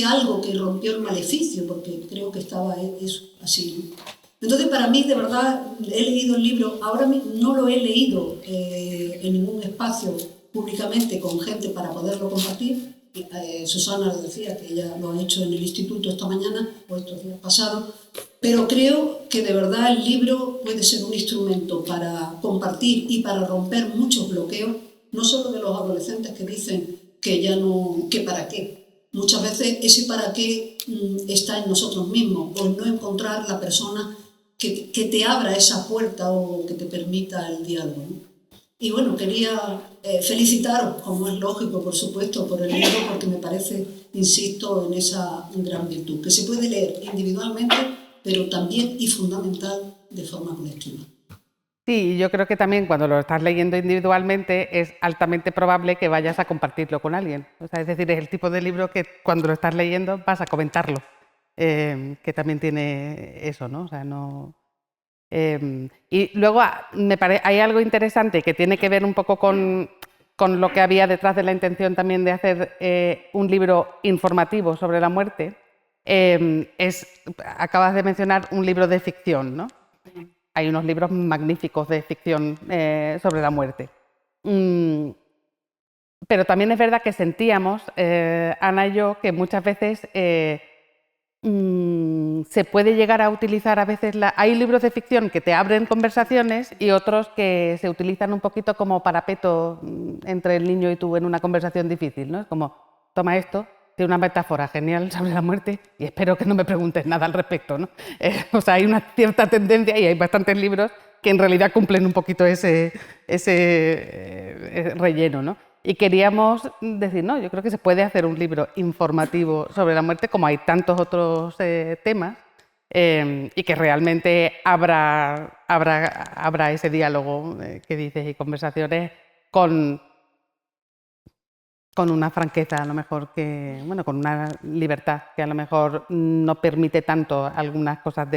Speaker 3: algo que rompió el maleficio, porque creo que estaba eso, así. Entonces, para mí, de verdad, he leído el libro, ahora no lo he leído en ningún espacio públicamente con gente para poderlo compartir. Susana lo decía, que ella lo ha hecho en el instituto esta mañana o estos días pasados, pero creo que de verdad el libro puede ser un instrumento para compartir y para romper muchos bloqueos, no solo de los adolescentes que dicen que para qué. Muchas veces ese para qué está en nosotros mismos, o en no encontrar la persona que te abra esa puerta o que te permita el diálogo, ¿no? Y bueno, quería felicitaros, como es lógico, por supuesto, por el libro, porque me parece, insisto, en esa gran virtud, que se puede leer individualmente, pero también y fundamental de forma colectiva.
Speaker 2: Sí, yo creo que también cuando lo estás leyendo individualmente es altamente probable que vayas a compartirlo con alguien. O sea, es decir, es el tipo de libro que cuando lo estás leyendo vas a comentarlo, que también tiene eso, ¿no? O sea, no... y luego hay algo interesante que tiene que ver un poco con lo que había detrás de la intención también de hacer un libro informativo sobre la muerte. Acabas de mencionar un libro de ficción, ¿no? Hay unos libros magníficos de ficción sobre la muerte. Pero también es verdad que sentíamos, Ana y yo, que muchas veces se puede llegar a utilizar a veces... Hay libros de ficción que te abren conversaciones y otros que se utilizan un poquito como parapeto entre el niño y tú en una conversación difícil, ¿no? Es como, toma esto, tiene una metáfora genial sobre la muerte y espero que no me preguntes nada al respecto, ¿no? O sea, hay una cierta tendencia y hay bastantes libros que en realidad cumplen un poquito ese relleno, ¿no? Y queríamos decir, no, yo creo que se puede hacer un libro informativo sobre la muerte, como hay tantos otros temas, y que realmente habrá ese diálogo que dices y conversaciones con una franqueza, a lo mejor, con una libertad que a lo mejor no permite tanto algunas cosas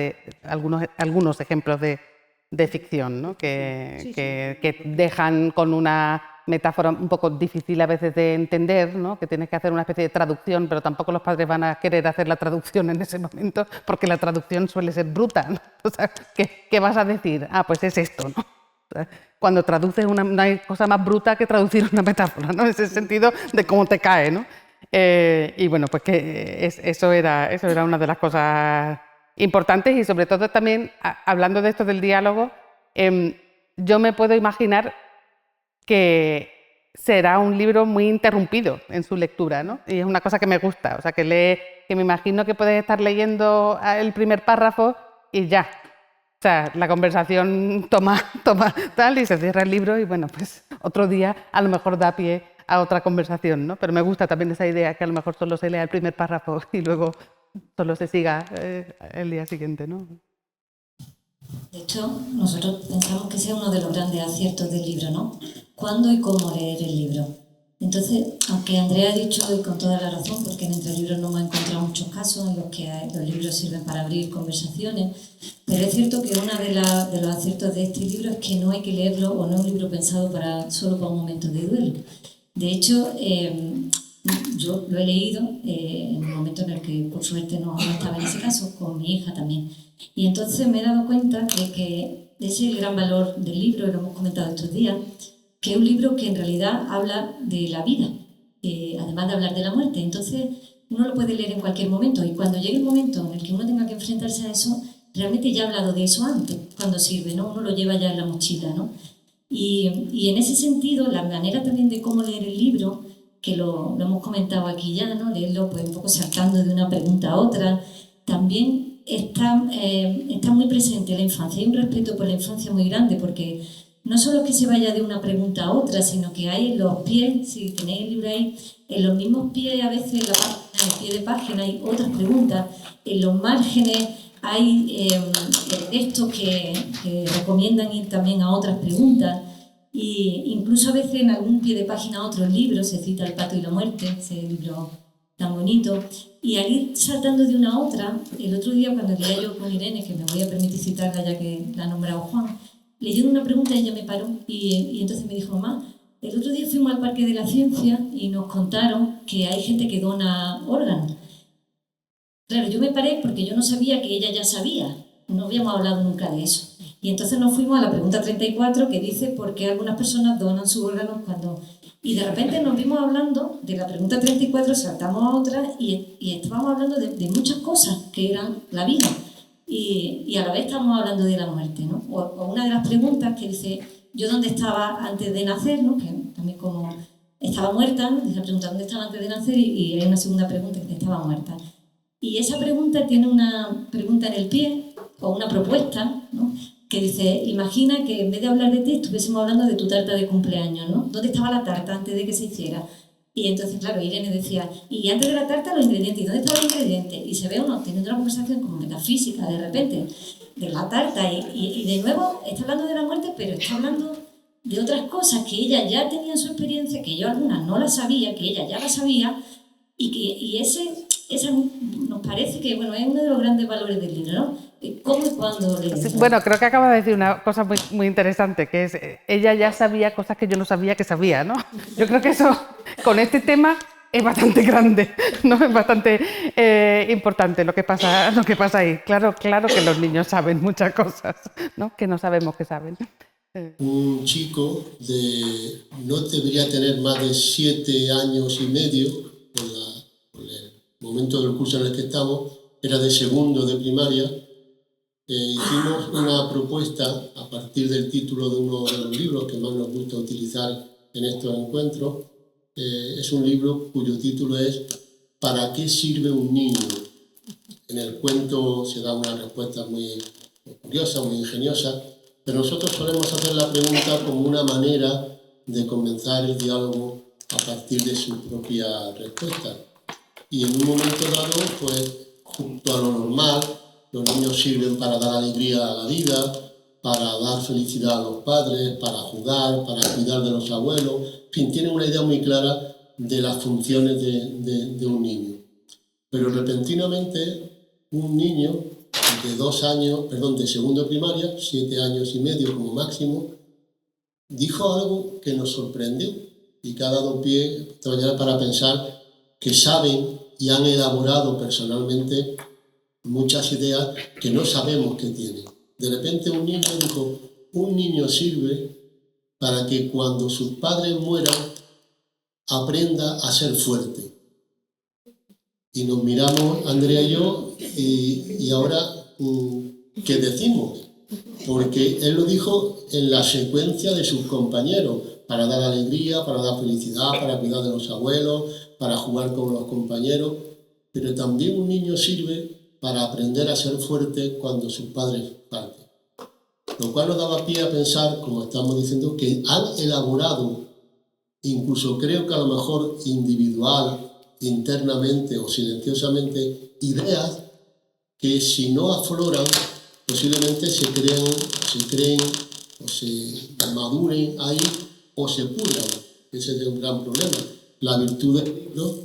Speaker 2: algunos ejemplos de ficción, ¿no? Que dejan con una metáfora un poco difícil a veces de entender, ¿no? Que tienes que hacer una especie de traducción, pero tampoco los padres van a querer hacer la traducción en ese momento, porque la traducción suele ser bruta, ¿no? O sea, ¿qué vas a decir? Ah, pues es esto, ¿no? O sea, cuando traduces no hay cosa más bruta que traducir una metáfora, ¿no? En ese sentido de cómo te cae, ¿no? Y bueno, pues que eso era una de las cosas importantes y sobre todo también, hablando de esto del diálogo, yo me puedo imaginar que será un libro muy interrumpido en su lectura, ¿no? Y es una cosa que me gusta, o sea, que me imagino que puedes estar leyendo el primer párrafo y ya. O sea, la conversación toma tal y se cierra el libro y bueno, pues otro día a lo mejor da pie a otra conversación, ¿no? Pero me gusta también esa idea que a lo mejor solo se lea el primer párrafo y luego solo se siga el día siguiente, ¿no?
Speaker 4: De hecho, nosotros pensamos que ese es uno de los grandes aciertos del libro, ¿no? ¿Cuándo y cómo leer el libro? Entonces, aunque Andrea ha dicho, y con toda la razón, porque en entre libros no hemos encontrado muchos casos en los que los libros sirven para abrir conversaciones, pero es cierto que uno de los aciertos de este libro es que no hay que leerlo, o no es un libro pensado solo para un momento de duelo. De hecho, yo lo he leído en un momento en el que, por suerte, no estaba en ese caso, con mi hija también. Y entonces me he dado cuenta de que ese es el gran valor del libro, lo hemos comentado estos días, que es un libro que en realidad habla de la vida, además de hablar de la muerte. Entonces, uno lo puede leer en cualquier momento y cuando llegue el momento en el que uno tenga que enfrentarse a eso, realmente ya ha hablado de eso antes, cuando sirve, ¿no? Uno lo lleva ya en la mochila, ¿no? Y en ese sentido, la manera también de cómo leer el libro, que lo hemos comentado aquí ya, ¿no? Leerlo pues un poco saltando de una pregunta a otra, también está muy presente en la infancia. Hay un respeto por la infancia muy grande porque no solo que se vaya de una pregunta a otra, sino que hay en los pies, si tenéis el libro ahí, en los mismos pies, a veces en el pie de página hay otras preguntas, en los márgenes hay textos que recomiendan ir también a otras preguntas, e incluso a veces en algún pie de página a otros libros se cita El pato y la muerte, ese libro tan bonito, y al ir saltando de una a otra, el otro día cuando leía yo con Irene, que me voy a permitir citarla ya que la ha nombrado Juan, leyendo una pregunta ella me paró y entonces me dijo: mamá, el otro día fuimos al Parque de la Ciencia y nos contaron que hay gente que dona órganos. Claro, yo me paré porque yo no sabía que ella ya sabía, no habíamos hablado nunca de eso. Y entonces nos fuimos a la pregunta 34 que dice por qué algunas personas donan sus órganos cuando... Y de repente nos vimos hablando de la pregunta 34, saltamos a otra y estábamos hablando de muchas cosas que eran la vida. Y a la vez estamos hablando de la muerte, ¿no? O una de las preguntas que dice, ¿yo dónde estaba antes de nacer? ¿No? Que también como estaba muerta, ¿no? Dice la pregunta, ¿dónde estaba antes de nacer? Y hay una segunda pregunta que estaba muerta. Y esa pregunta tiene una pregunta en el pie, o una propuesta, ¿no? Que dice, imagina que en vez de hablar de ti, estuviésemos hablando de tu tarta de cumpleaños, ¿no? ¿Dónde estaba la tarta antes de que se hiciera? Y entonces, claro, Irene decía, y antes de la tarta los ingredientes, ¿y dónde estaban los ingredientes? Y se ve uno teniendo una conversación como metafísica de repente, de la tarta, y de nuevo está hablando de la muerte, pero está hablando de otras cosas que ella ya tenía en su experiencia, que yo algunas no las sabía, que ella ya las sabía, y esa nos parece que, bueno, es uno de los grandes valores del libro, ¿no? ¿Cómo y cuándo leerlo?
Speaker 2: Bueno, creo que acaba de decir una cosa muy, muy interesante, que es, ella ya sabía cosas que yo no sabía que sabía, ¿no? Yo creo que eso, con este tema, es bastante grande, ¿no? Es bastante importante lo que pasa ahí. Claro que los niños saben muchas cosas, ¿no? Que no sabemos que saben.
Speaker 1: Un chico no debería tener más de 7 años y medio, por el momento del curso en el que estamos, era de segundo de primaria. Hicimos una propuesta a partir del título de uno de los libros que más nos gusta utilizar en estos encuentros. Es un libro cuyo título es ¿Para qué sirve un niño? En el cuento se da una respuesta muy curiosa, muy ingeniosa, pero nosotros solemos hacer la pregunta como una manera de comenzar el diálogo a partir de su propia respuesta. Y en un momento dado, pues, junto a lo normal, los niños sirven para dar alegría a la vida, para dar felicidad a los padres, para jugar, para cuidar de los abuelos. En fin, tienen una idea muy clara de las funciones de un niño. Pero repentinamente, un niño de segundo de primaria, 7 años y medio como máximo, dijo algo que nos sorprendió y que ha dado pie esta mañana para pensar que saben y han elaborado personalmente muchas ideas que no sabemos que tienen. De repente un niño dijo, un niño sirve para que cuando sus padres mueran aprenda a ser fuerte. Y nos miramos, Andrea y yo, y ahora, ¿qué decimos? Porque él lo dijo en la secuencia de sus compañeros, para dar alegría, para dar felicidad, para cuidar de los abuelos, para jugar con los compañeros, pero también un niño sirve para aprender a ser fuerte cuando sus padres parten. Lo cual nos daba pie a pensar, como estamos diciendo, que han elaborado, incluso creo que a lo mejor individual, internamente o silenciosamente, ideas que si no afloran, posiblemente se creen o se maduren ahí o se pudran. Ese es un gran problema. La virtud del libro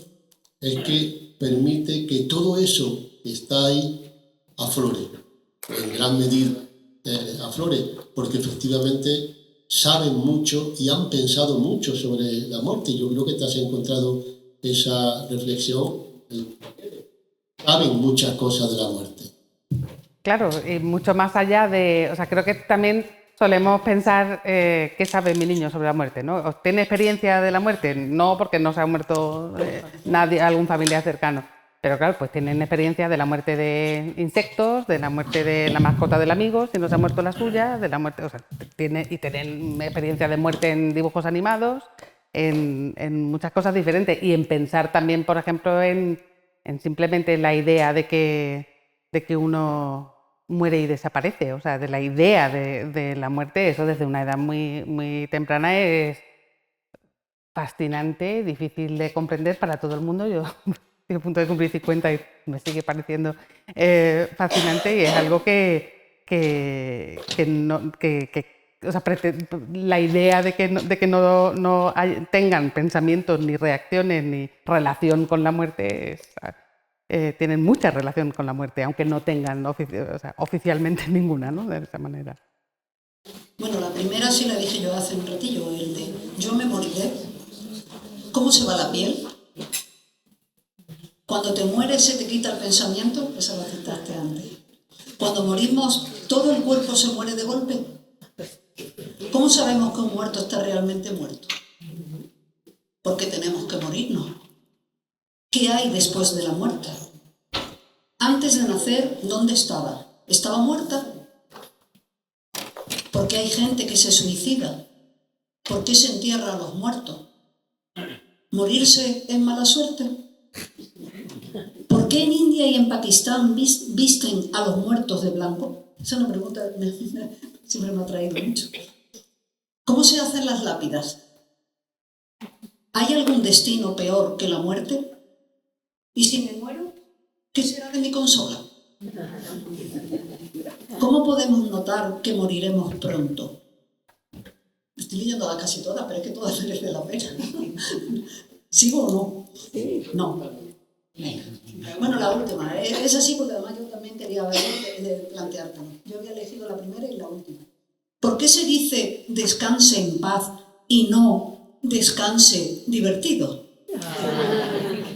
Speaker 1: es que permite que todo eso que está ahí aflore, en gran medida aflore, porque efectivamente saben mucho y han pensado mucho sobre la muerte. Yo creo que te has encontrado esa reflexión. Saben muchas cosas de la muerte.
Speaker 2: Claro, y mucho más allá de... O sea, creo que también solemos pensar qué sabe mi niño sobre la muerte, ¿no? ¿Tiene experiencia de la muerte? No, porque no se ha muerto nadie, algún familiar cercano. Pero claro, pues tienen experiencia de la muerte de insectos, de la muerte de la mascota del amigo, si no se ha muerto la suya, de la muerte... O sea, tienen experiencia de muerte en dibujos animados, en muchas cosas diferentes. Y en pensar también, por ejemplo, en simplemente la idea de que uno muere y desaparece, o sea, de la idea de la muerte, eso desde una edad muy, muy temprana es fascinante, difícil de comprender para todo el mundo. Yo estoy a punto de cumplir 50 y me sigue pareciendo fascinante, y es algo o sea, la idea de que no tengan pensamientos, ni reacciones, ni relación con la muerte tienen mucha relación con la muerte, aunque no tengan oficialmente ninguna, ¿no? De esa manera.
Speaker 3: Bueno, la primera sí la dije yo hace un ratillo, el de yo me moriré. ¿Cómo se va la piel? Cuando te mueres se te quita el pensamiento, esa la citaste antes. Cuando morimos, todo el cuerpo se muere de golpe. ¿Cómo sabemos que un muerto está realmente muerto? Porque tenemos que morirnos. ¿Qué hay después de la muerte? Antes de nacer, ¿dónde estaba? ¿Estaba muerta? ¿Por qué hay gente que se suicida? ¿Por qué se entierra a los muertos? ¿Morirse es mala suerte? ¿Por qué en India y en Pakistán visten a los muertos de blanco? Esa es una pregunta que siempre me ha traído mucho. ¿Cómo se hacen las lápidas? ¿Hay algún destino peor que la muerte? ¿Y si me muero, qué será de mi consola? ¿Cómo podemos notar que moriremos pronto? Estoy leyendo casi todas, pero es que todas merecen la pena. ¿Sigo o no? No. Bueno, la última. Es así porque además yo también quería planteártelo. Yo había elegido la primera y la última. ¿Por qué se dice descanse en paz y no descanse divertido?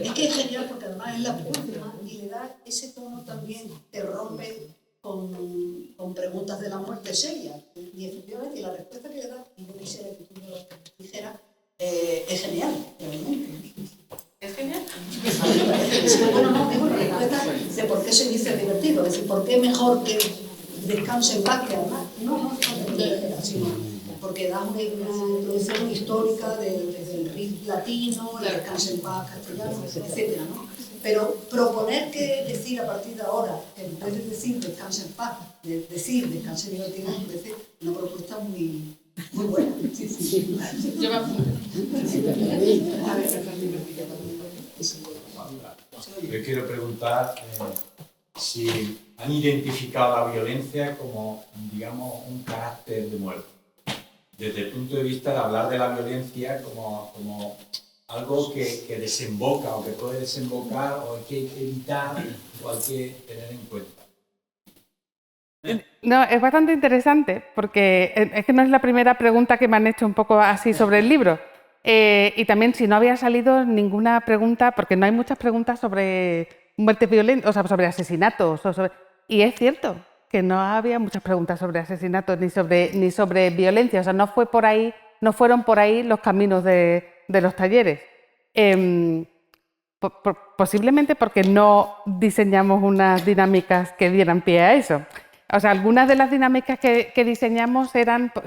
Speaker 3: Es que es genial porque además es la última y le da ese tono también que rompe con preguntas de la muerte serias. Y efectivamente la respuesta que le da, y yo quisiera que tú me lo dijeras, es genial, realmente.
Speaker 2: ¿Es genial?
Speaker 3: Bueno, no, tengo la respuesta de por qué se dice divertido, es decir, por qué mejor que descanse en paz que además, no sino porque da una introducción histórica desde el RIF latino, el descanse en paz castellano, etc., ¿no? Pero proponer que decir a partir de ahora, en vez de decir descanse en paz, decir descanse divertido, es decir, una propuesta muy buena. Sí.
Speaker 2: Yo me apunto.
Speaker 5: Yo quiero preguntar si han identificado la violencia como, digamos, un carácter de muerte. Desde el punto de vista de hablar de la violencia como algo que desemboca o que puede desembocar o hay que evitar o hay que tener en cuenta.
Speaker 2: No, es bastante interesante porque es que no es la primera pregunta que me han hecho un poco así sobre el libro. Y también si no había salido ninguna pregunta, porque no hay muchas preguntas sobre muerte violenta, o sea, sobre asesinatos. Y es cierto que no había muchas preguntas sobre asesinatos ni sobre violencia. O sea, no fueron por ahí los caminos de los talleres. Posiblemente porque no diseñamos unas dinámicas que dieran pie a eso. O sea, algunas de las dinámicas que diseñamos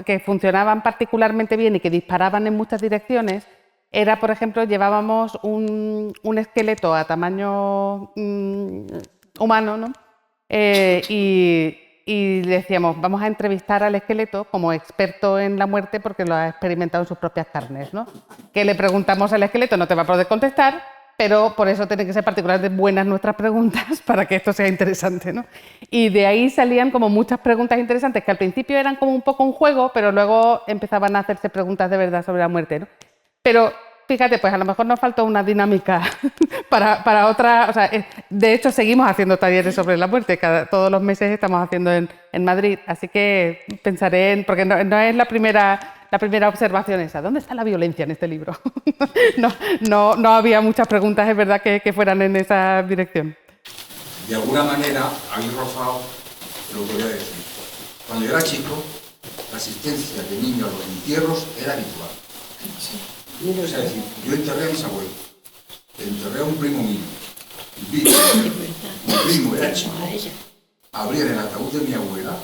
Speaker 2: que funcionaban particularmente bien y que disparaban en muchas direcciones. Era, por ejemplo, llevábamos un esqueleto a tamaño humano, ¿no? Y decíamos, vamos a entrevistar al esqueleto como experto en la muerte porque lo ha experimentado en sus propias carnes, ¿no? Que le preguntamos al esqueleto, no te va a poder contestar, pero por eso tienen que ser particularmente buenas nuestras preguntas para que esto sea interesante, ¿no? Y de ahí salían como muchas preguntas interesantes que al principio eran como un poco un juego, pero luego empezaban a hacerse preguntas de verdad sobre la muerte, ¿no? Pero fíjate, pues a lo mejor nos faltó una dinámica para otra. O sea, de hecho, seguimos haciendo talleres sobre la muerte. Todos los meses estamos haciendo en Madrid. Así que pensaré en. Porque no es la primera observación esa. ¿Dónde está la violencia en este libro? No había muchas preguntas, es verdad, que fueran en esa dirección.
Speaker 6: De alguna manera habéis rozado lo que voy a decir. Cuando yo era chico, la asistencia de niños a los entierros era habitual. Es decir, yo enterré a mis abuelos, enterré a un primo mío, vi mi primo era chico, abrían el ataúd de mi abuela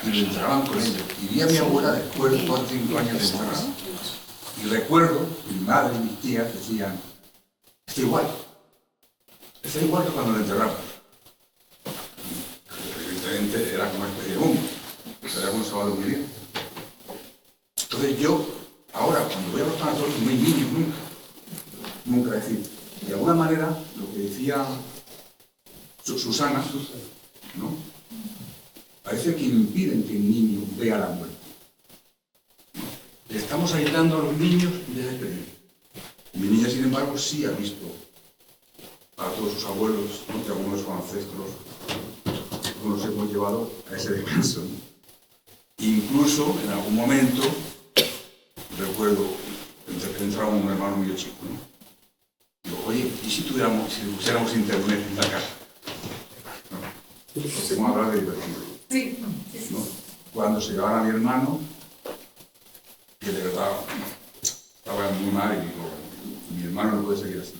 Speaker 6: y lo enterraban con ella. Y vi a mi abuela después de 4 o 5 años de enterrada. Y recuerdo, mi madre y mis tías decían, está igual que cuando lo enterramos. Evidentemente era como una especie de humo, era como un sábado muy bien. Entonces yo, ahora, cuando voy a los tanatorios, no hay niños nunca. Es decir, de alguna manera, lo que decía Susana, ¿no? Parece que impiden que el niño vea la muerte. Estamos aislando a los niños desde el pequeño. Mi niña, sin embargo, sí ha visto a todos sus abuelos, ¿no? Que algunos de sus ancestros nos hemos llevado a ese descanso, ¿no? Incluso, en algún momento, recuerdo, entraba un hermano mío chico, ¿no? Digo, oye, ¿y si pusiéramos internet en la casa? ¿No? Podemos hablar de diversión. Sí. ¿No? Cuando se llevaban a mi hermano, que de verdad estaba muy mal, y digo, mi hermano no puede seguir así.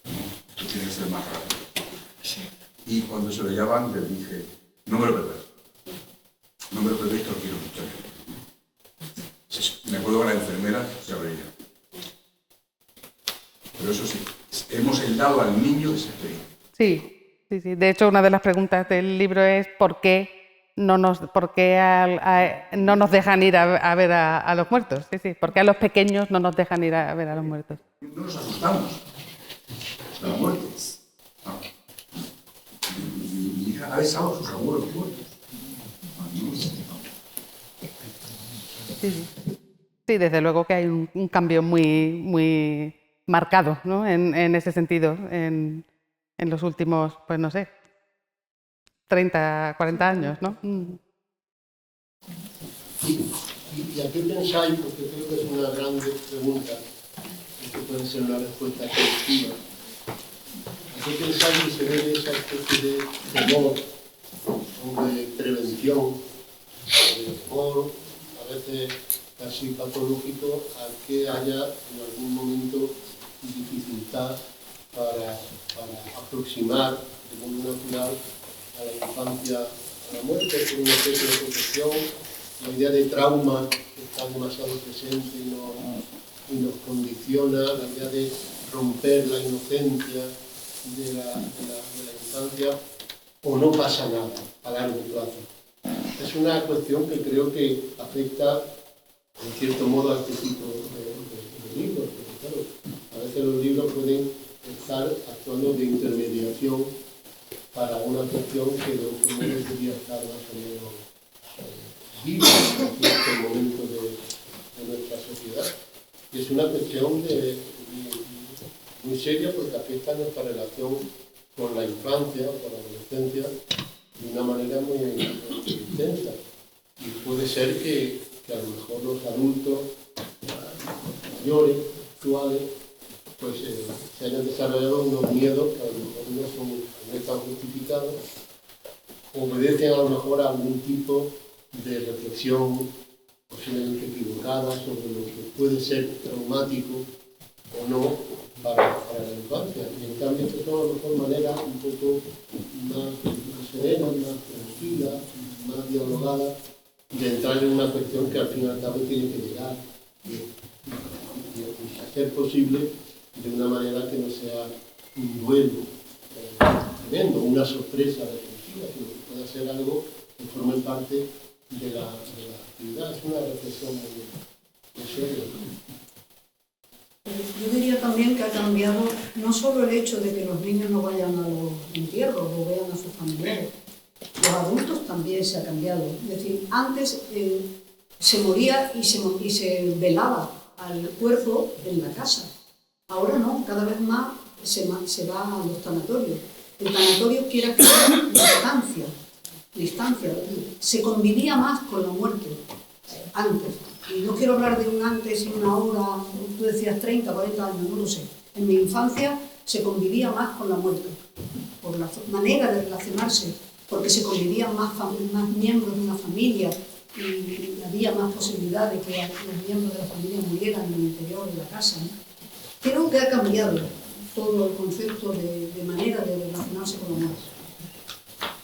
Speaker 6: ¿No? Tú tienes que ser más rápido. Y cuando se lo llevaban, le dije, no me lo perdéis. No me lo perdéis, que lo quiero mucho. Me acuerdo que la enfermera se reía. Pero eso sí, hemos aislado al niño de esa experiencia.
Speaker 2: Sí. De hecho, una de las preguntas del libro es ¿por qué no nos dejan ir a ver a los muertos? Sí. ¿Por qué a los pequeños no nos dejan ir a ver a los muertos?
Speaker 6: No nos asustamos de la muerte. No. Mi hija ha besado a sus abuelos muertos.
Speaker 2: Sí, desde luego que hay un cambio muy marcado, ¿no? en ese sentido, en los últimos, pues no sé, 30, 40 años, ¿no?
Speaker 1: ¿Y a qué pensáis? Porque creo que es una gran pregunta, que puede ser una respuesta colectiva. ¿A qué pensáis que se debe esa especie de temor o de prevención, de temor, a veces casi patológico, a que haya en algún momento dificultad para aproximar de modo natural a la infancia a la muerte, por una especie de protección, la idea de trauma que está demasiado presente y nos condiciona, la idea de romper la inocencia de la infancia, o no pasa nada a largo plazo. Es una cuestión que creo que afecta en cierto modo a este tipo de libros, porque claro, a veces los libros pueden estar actuando de intermediación para una cuestión que de otro modo debería estar más o menos viva en cierto momento de nuestra sociedad. Y es una cuestión muy seria porque afecta a nuestra relación con la infancia, con la adolescencia, de una manera muy intensa. Y puede ser que a lo mejor los adultos mayores, actuales, pues se hayan desarrollado unos miedos que a lo mejor no están justificados, obedecen a lo mejor a algún tipo de reflexión posiblemente equivocada sobre lo que puede ser traumático o no para la infancia. Y en cambio estas son a lo mejor maneras un poco más serenas, más tranquilas, más dialogadas de entrar en una cuestión que al fin y al cabo tiene que llegar y hacer posible de una manera que no sea un duelo tremendo, una sorpresa defensiva, sino que pueda ser algo que forme parte de la actividad. Es una reflexión muy seria.
Speaker 3: Yo diría también que ha cambiado no solo el hecho de que los niños no vayan a los entierros o vean a sus familiares, los adultos también se ha cambiado. Es decir, antes se moría y se velaba al cuerpo en la casa. Ahora no, cada vez más se va a los tanatorios. El tanatorio quiere crear distancia. Se convivía más con la muerte antes. Y no quiero hablar de un antes y una ahora, tú decías 30, 40 años, no lo sé. En mi infancia se convivía más con la muerte, por la manera de relacionarse, porque se convivían más miembros de una familia y había más posibilidad de que los miembros de la familia murieran en el interior de la casa, ¿no? Creo que ha cambiado todo el concepto de manera de relacionarse con la muerte.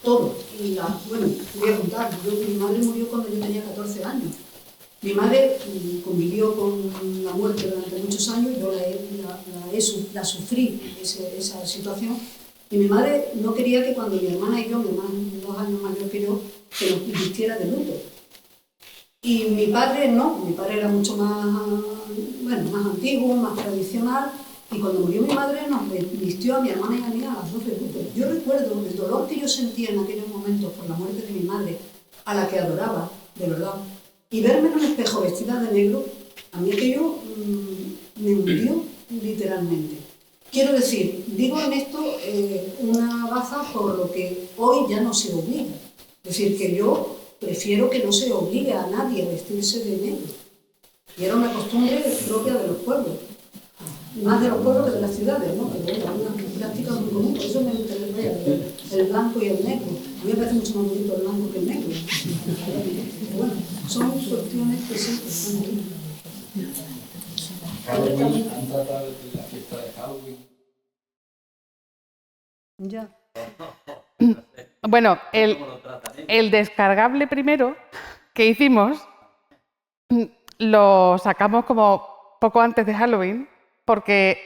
Speaker 3: Todo. Y bueno, voy a contar, mi madre murió cuando yo tenía 14 años. Mi madre convivió con la muerte durante muchos años, yo la sufrí, esa situación, y mi madre no quería que cuando mi hermana y yo, mi hermana 2 años mayor que yo, que nos vistiera de luto. Y mi padre no, mi padre era mucho más antiguo, más tradicional, y cuando murió mi madre nos vistió a mi hermana y a mí a las 2 de luto. Yo recuerdo el dolor que yo sentía en aquellos momentos por la muerte de mi madre, a la que adoraba, de verdad. Y verme en un espejo vestida de negro, a mí aquello me hundió literalmente. Quiero decir, digo en esto una baza por lo que hoy ya no se obliga. Es decir, que yo prefiero que no se obligue a nadie a vestirse de negro. Y era una costumbre propia de los pueblos. Más de los pueblos que de las ciudades, ¿no? Pero era una práctica muy común. Por eso me interesa el blanco y el negro. A mí me parece mucho más bonito el blanco que el negro. Pero bueno, son cuestiones que sí que están ahí.
Speaker 5: Halloween, han tratado de la fiesta de Halloween.
Speaker 3: Ya.
Speaker 2: Bueno, el descargable primero que hicimos lo sacamos como poco antes de Halloween porque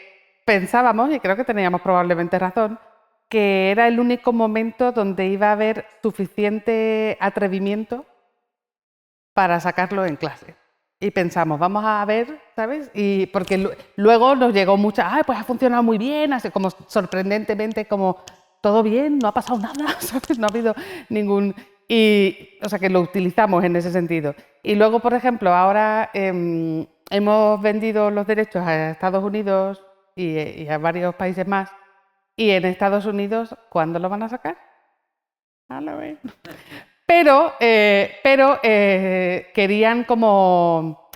Speaker 2: pensábamos, y creo que teníamos probablemente razón, que era el único momento donde iba a haber suficiente atrevimiento para sacarlo en clase. Y pensamos, vamos a ver, ¿sabes? Y porque luego nos llegó mucha, pues ha funcionado muy bien, así como sorprendentemente, como todo bien, no ha pasado nada, ¿sabes? No ha habido ningún... o sea, que lo utilizamos en ese sentido. Y luego, por ejemplo, ahora hemos vendido los derechos a Estados Unidos y a varios países más. Y en Estados Unidos, ¿cuándo lo van a sacar? Halloween. Pero querían como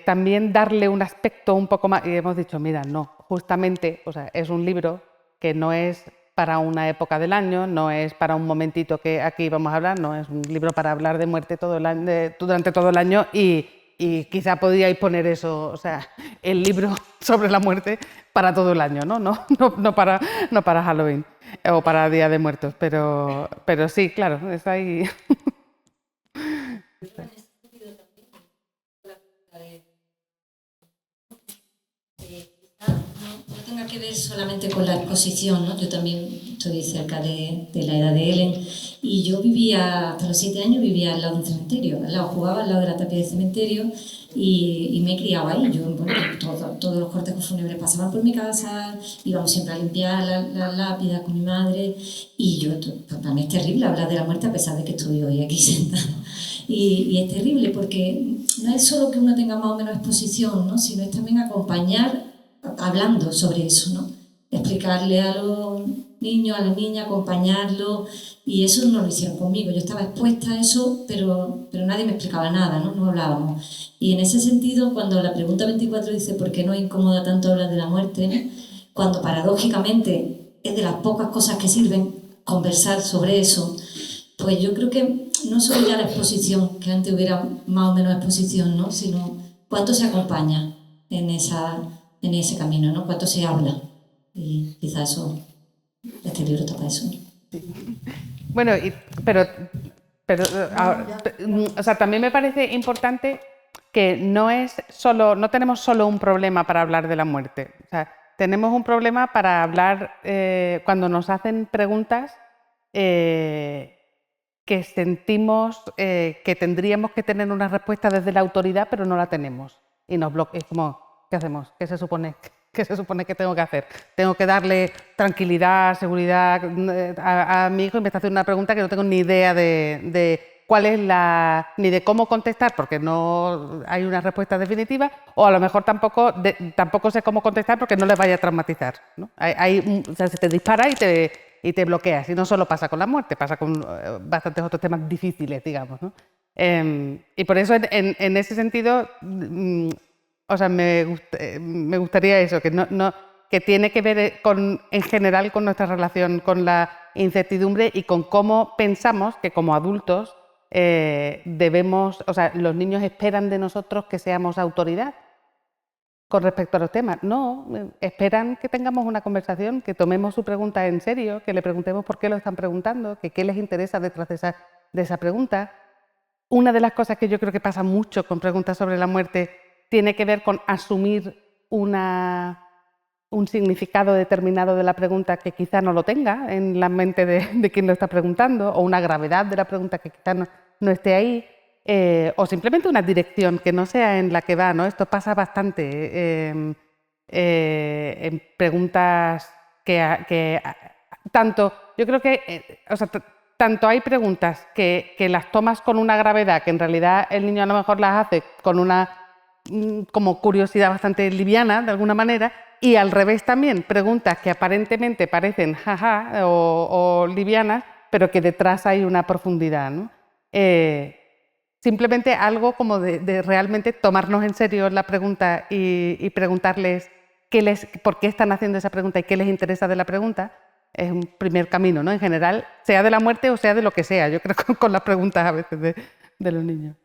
Speaker 2: también darle un aspecto un poco más... Y hemos dicho, mira, no, justamente, o sea, es un libro que no es para una época del año, no es para un momentito que aquí vamos a hablar, no es un libro para hablar de muerte todo el año, durante todo el año y quizá podríais poner eso, o sea, el libro sobre la muerte para todo el año, ¿no? No para Halloween o para Día de Muertos, pero sí, claro, está ahí.
Speaker 4: No tenga que ver solamente con la exposición, ¿no? Yo también estoy cerca de la edad de Ellen y yo vivía, hasta los 7 años vivía al lado de un cementerio, jugaba al lado de la tapia del cementerio y me criaba ahí. Yo, bueno, todos los cortejos fúnebres pasaban por mi casa, íbamos siempre a limpiar las lápidas con mi madre y yo, para mí es terrible hablar de la muerte a pesar de que estoy hoy aquí sentada. Y es terrible porque no es solo que uno tenga más o menos exposición, ¿no? Sino es también acompañar hablando sobre eso, ¿no? Explicarle a los niños, a las niñas, acompañarlos, y eso no lo hicieron conmigo. Yo estaba expuesta a eso, pero nadie me explicaba nada, ¿no? No hablábamos. Y en ese sentido, cuando la pregunta 24 dice ¿por qué nos incomoda tanto hablar de la muerte?, ¿no? Cuando paradójicamente es de las pocas cosas que sirven conversar sobre eso, pues yo creo que no solo ya la exposición, que antes hubiera más o menos exposición, ¿no? Sino cuánto se acompaña en esa en ese camino, ¿no? ¿Cuánto se habla? Y quizá eso, este libro está para eso.
Speaker 2: Bueno, pero o sea, también me parece importante que no tenemos solo un problema para hablar de la muerte. O sea, tenemos un problema para hablar cuando nos hacen preguntas que sentimos que tendríamos que tener una respuesta desde la autoridad, pero no la tenemos. Y nos bloquea. Es como, ¿qué hacemos? ¿Qué se supone que tengo que hacer? Tengo que darle tranquilidad, seguridad a mi hijo y me está haciendo una pregunta que no tengo ni idea de cuál es ni de cómo contestar, porque no hay una respuesta definitiva, o a lo mejor tampoco sé cómo contestar porque no les vaya a traumatizar, ¿no? O sea, se te dispara y te bloqueas. Y no solo pasa con la muerte, pasa con bastantes otros temas difíciles, digamos, ¿no? Y por eso, en ese sentido, o sea, me gustaría eso, que tiene que ver en general con nuestra relación con la incertidumbre y con cómo pensamos que como adultos o sea, los niños esperan de nosotros que seamos autoridad con respecto a los temas. No, esperan que tengamos una conversación, que tomemos su pregunta en serio, que le preguntemos por qué lo están preguntando, que qué les interesa detrás de esa pregunta. Una de las cosas que yo creo que pasa mucho con preguntas sobre la muerte tiene que ver con asumir un significado determinado de la pregunta que quizá no lo tenga en la mente de quien lo está preguntando, o una gravedad de la pregunta que quizá no esté ahí. O simplemente una dirección que no sea en la que va, ¿no? Esto pasa bastante en preguntas que tanto, yo creo que, o sea, tanto hay preguntas que las tomas con una gravedad que en realidad el niño a lo mejor las hace con una como curiosidad bastante liviana, de alguna manera, y al revés también, preguntas que aparentemente parecen jaja o livianas, pero que detrás hay una profundidad, ¿no? Simplemente algo como de realmente tomarnos en serio la pregunta y preguntarles por qué están haciendo esa pregunta y qué les interesa de la pregunta, es un primer camino, ¿no? En general, sea de la muerte o sea de lo que sea, yo creo que con las preguntas a veces de los niños.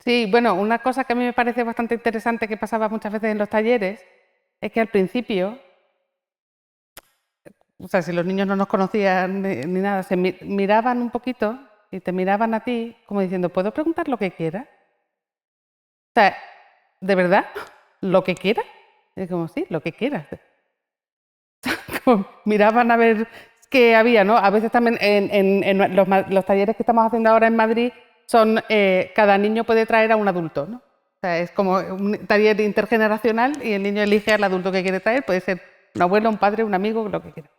Speaker 2: Sí, bueno, una cosa que a mí me parece bastante interesante que pasaba muchas veces en los talleres es que al principio, o sea, si los niños no nos conocían ni nada, se miraban un poquito y te miraban a ti como diciendo, ¿puedo preguntar lo que quieras? O sea, ¿de verdad? ¿Lo que quieras? Y como, sí, lo que quieras. Como miraban a ver qué había, ¿no? A veces también en los talleres que estamos haciendo ahora en Madrid son, cada niño puede traer a un adulto, ¿no? O sea, es como un taller intergeneracional y el niño elige al adulto que quiere traer, puede ser un abuelo, un padre, un amigo, lo que quiera.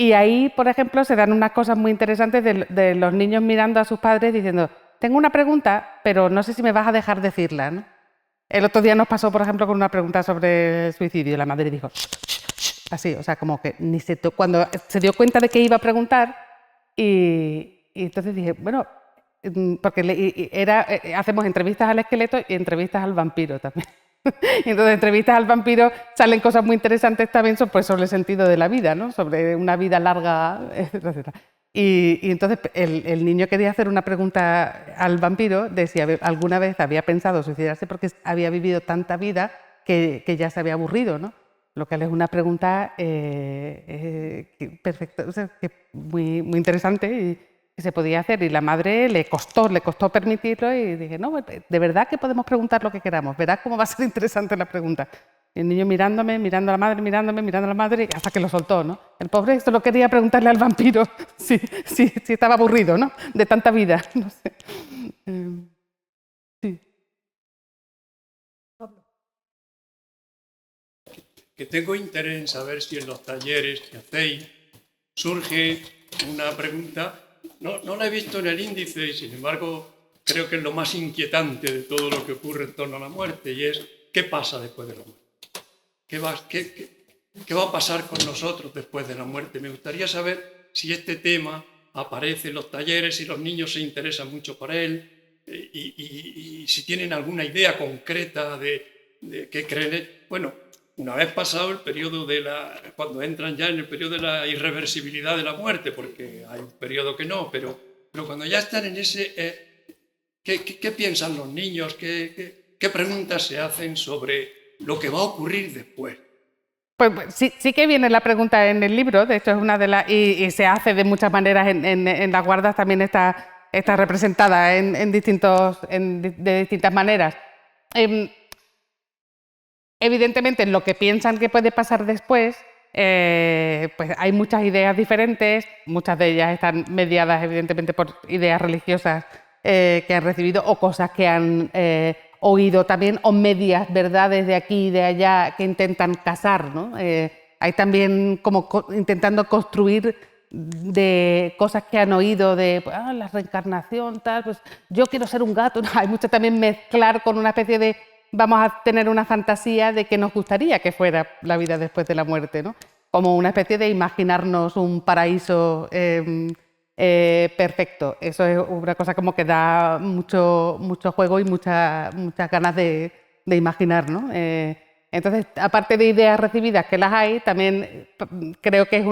Speaker 2: Y ahí, por ejemplo, se dan unas cosas muy interesantes de los niños mirando a sus padres diciendo, tengo una pregunta, pero no sé si me vas a dejar decirla, ¿no? El otro día nos pasó, por ejemplo, con una pregunta sobre el suicidio. La madre dijo, así, o sea, como que cuando se dio cuenta de que iba a preguntar, y entonces dije, bueno, porque hacemos entrevistas al esqueleto y entrevistas al vampiro también. Y entonces, entrevistas al vampiro salen cosas muy interesantes también sobre el sentido de la vida, ¿no? Sobre una vida larga, etc. Y entonces el niño quería hacer una pregunta al vampiro de si alguna vez había pensado suicidarse porque había vivido tanta vida que ya se había aburrido, ¿no? Lo cual es una pregunta perfecta, o sea, muy, muy interesante y que se podía hacer. Y la madre le costó permitirlo y dije, no, de verdad que podemos preguntar lo que queramos, verás cómo va a ser interesante la pregunta. Y el niño mirándome, mirando a la madre, mirándome, mirando a la madre, hasta que lo soltó, ¿no? El pobre solo quería preguntarle al vampiro si estaba aburrido, ¿no? De tanta vida, no sé. Sí.
Speaker 7: Que tengo interés en saber si en los talleres que hacéis surge una pregunta, no la he visto en el índice y sin embargo creo que es lo más inquietante de todo lo que ocurre en torno a la muerte, y es ¿qué pasa después de la muerte? ¿Qué va a pasar con nosotros después de la muerte? Me gustaría saber si este tema aparece en los talleres, si los niños se interesan mucho por él y si tienen alguna idea concreta de qué creen. Bueno, una vez pasado el periodo cuando entran ya en el periodo de la irreversibilidad de la muerte, porque hay un periodo que no, pero cuando ya están en ese... ¿Qué piensan los niños? ¿Qué preguntas se hacen sobre lo que va a ocurrir después?
Speaker 2: Pues sí que viene la pregunta en el libro, de hecho es una de las... Y se hace de muchas maneras, en las guardas también está representada de distintas maneras. Evidentemente, lo que piensan que puede pasar después, pues hay muchas ideas diferentes, muchas de ellas están mediadas evidentemente por ideas religiosas que han recibido o cosas que han oído también, o medias verdades de aquí y de allá que intentan casar, ¿no? Hay también como intentando construir de cosas que han oído de la reencarnación, tal, pues yo quiero ser un gato, ¿no? Hay mucho también mezclar con una especie de vamos a tener una fantasía de que nos gustaría que fuera la vida después de la muerte, ¿no? Como una especie de imaginarnos un paraíso perfecto. Eso es una cosa como que da mucho juego y muchas ganas de imaginar, ¿no? Entonces, aparte de ideas recibidas, que las hay, también creo que es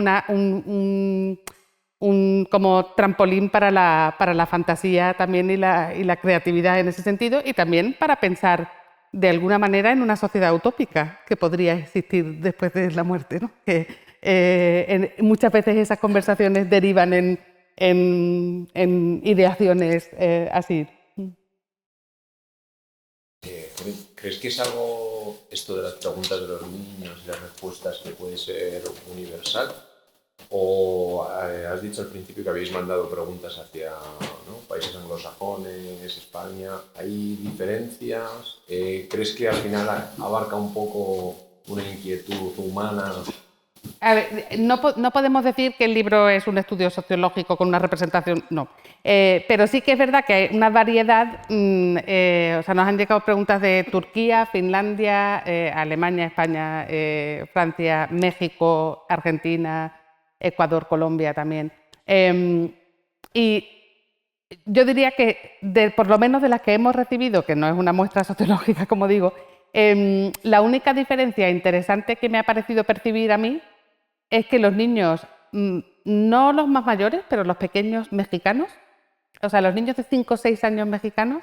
Speaker 2: un como trampolín para la fantasía también y la creatividad en ese sentido, y también para pensar de alguna manera en una sociedad utópica que podría existir después de la muerte, ¿no? Que muchas veces esas conversaciones derivan en ideaciones así.
Speaker 8: ¿Crees que es algo, esto de las preguntas de los niños y las respuestas, que puede ser universal? ¿O has dicho al principio que habéis mandado preguntas hacia, ¿no?, países anglosajones, España? ¿Hay diferencias? ¿Crees que al final abarca un poco una inquietud humana?
Speaker 2: A ver, no podemos decir que el libro es un estudio sociológico con una representación, no. Pero sí que es verdad que hay una variedad, o sea, nos han llegado preguntas de Turquía, Finlandia, Alemania, España, Francia, México, Argentina, Ecuador, Colombia también. Y yo diría que, por lo menos de las que hemos recibido, que no es una muestra sociológica, como digo, la única diferencia interesante que me ha parecido percibir a mí es que los niños, no los más mayores, pero los pequeños mexicanos, o sea, los niños de 5 o 6 años mexicanos,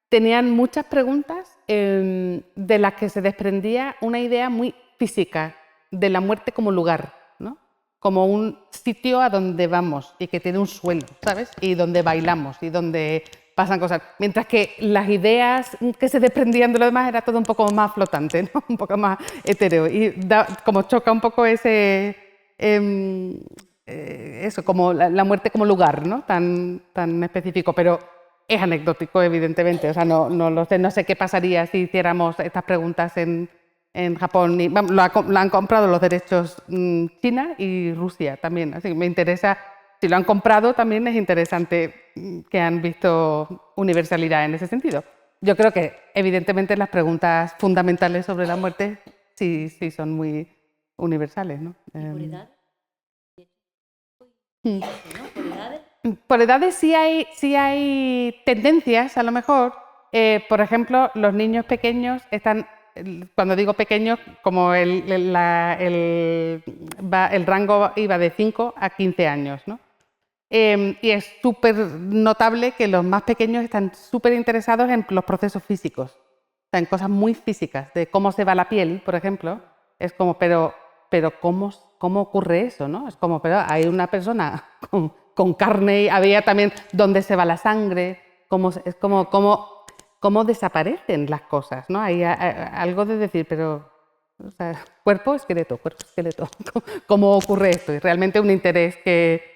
Speaker 2: tenían muchas preguntas de las que se desprendía una idea muy física de la muerte como lugar, ¿no? Como un sitio a donde vamos y que tiene un suelo, ¿sabes? Y donde bailamos y donde pasan cosas. Mientras que las ideas que se desprendían de lo demás era todo un poco más flotante, ¿no? Un poco más etéreo. Y como choca un poco ese... eso, como la muerte como lugar, ¿no? Tan específico, pero es anecdótico, evidentemente. O sea, no sé qué pasaría si hiciéramos estas preguntas en en Japón. Y, vamos, lo han comprado los derechos China y Rusia también. Así que me interesa, si lo han comprado también es interesante que han visto universalidad en ese sentido. Yo creo que evidentemente las preguntas fundamentales sobre la muerte sí son muy universales, ¿no?
Speaker 4: ¿Por edad?
Speaker 2: Mm.
Speaker 4: ¿No? ¿Por edades?
Speaker 2: Por edades sí hay tendencias, a lo mejor. Por ejemplo, los niños pequeños están, cuando digo pequeños, como el rango iba de 5 a 15 años, ¿no? Y es súper notable que los más pequeños están súper interesados en los procesos físicos, o sea, en cosas muy físicas, de cómo se va la piel, por ejemplo. Es como, pero ¿cómo ocurre eso, no? Es como, pero hay una persona con carne, y había también dónde se va la sangre, es como cómo desaparecen las cosas, ¿no? Hay algo de decir, pero o sea, cuerpo, esqueleto, ¿cómo ocurre esto? Y realmente un interés que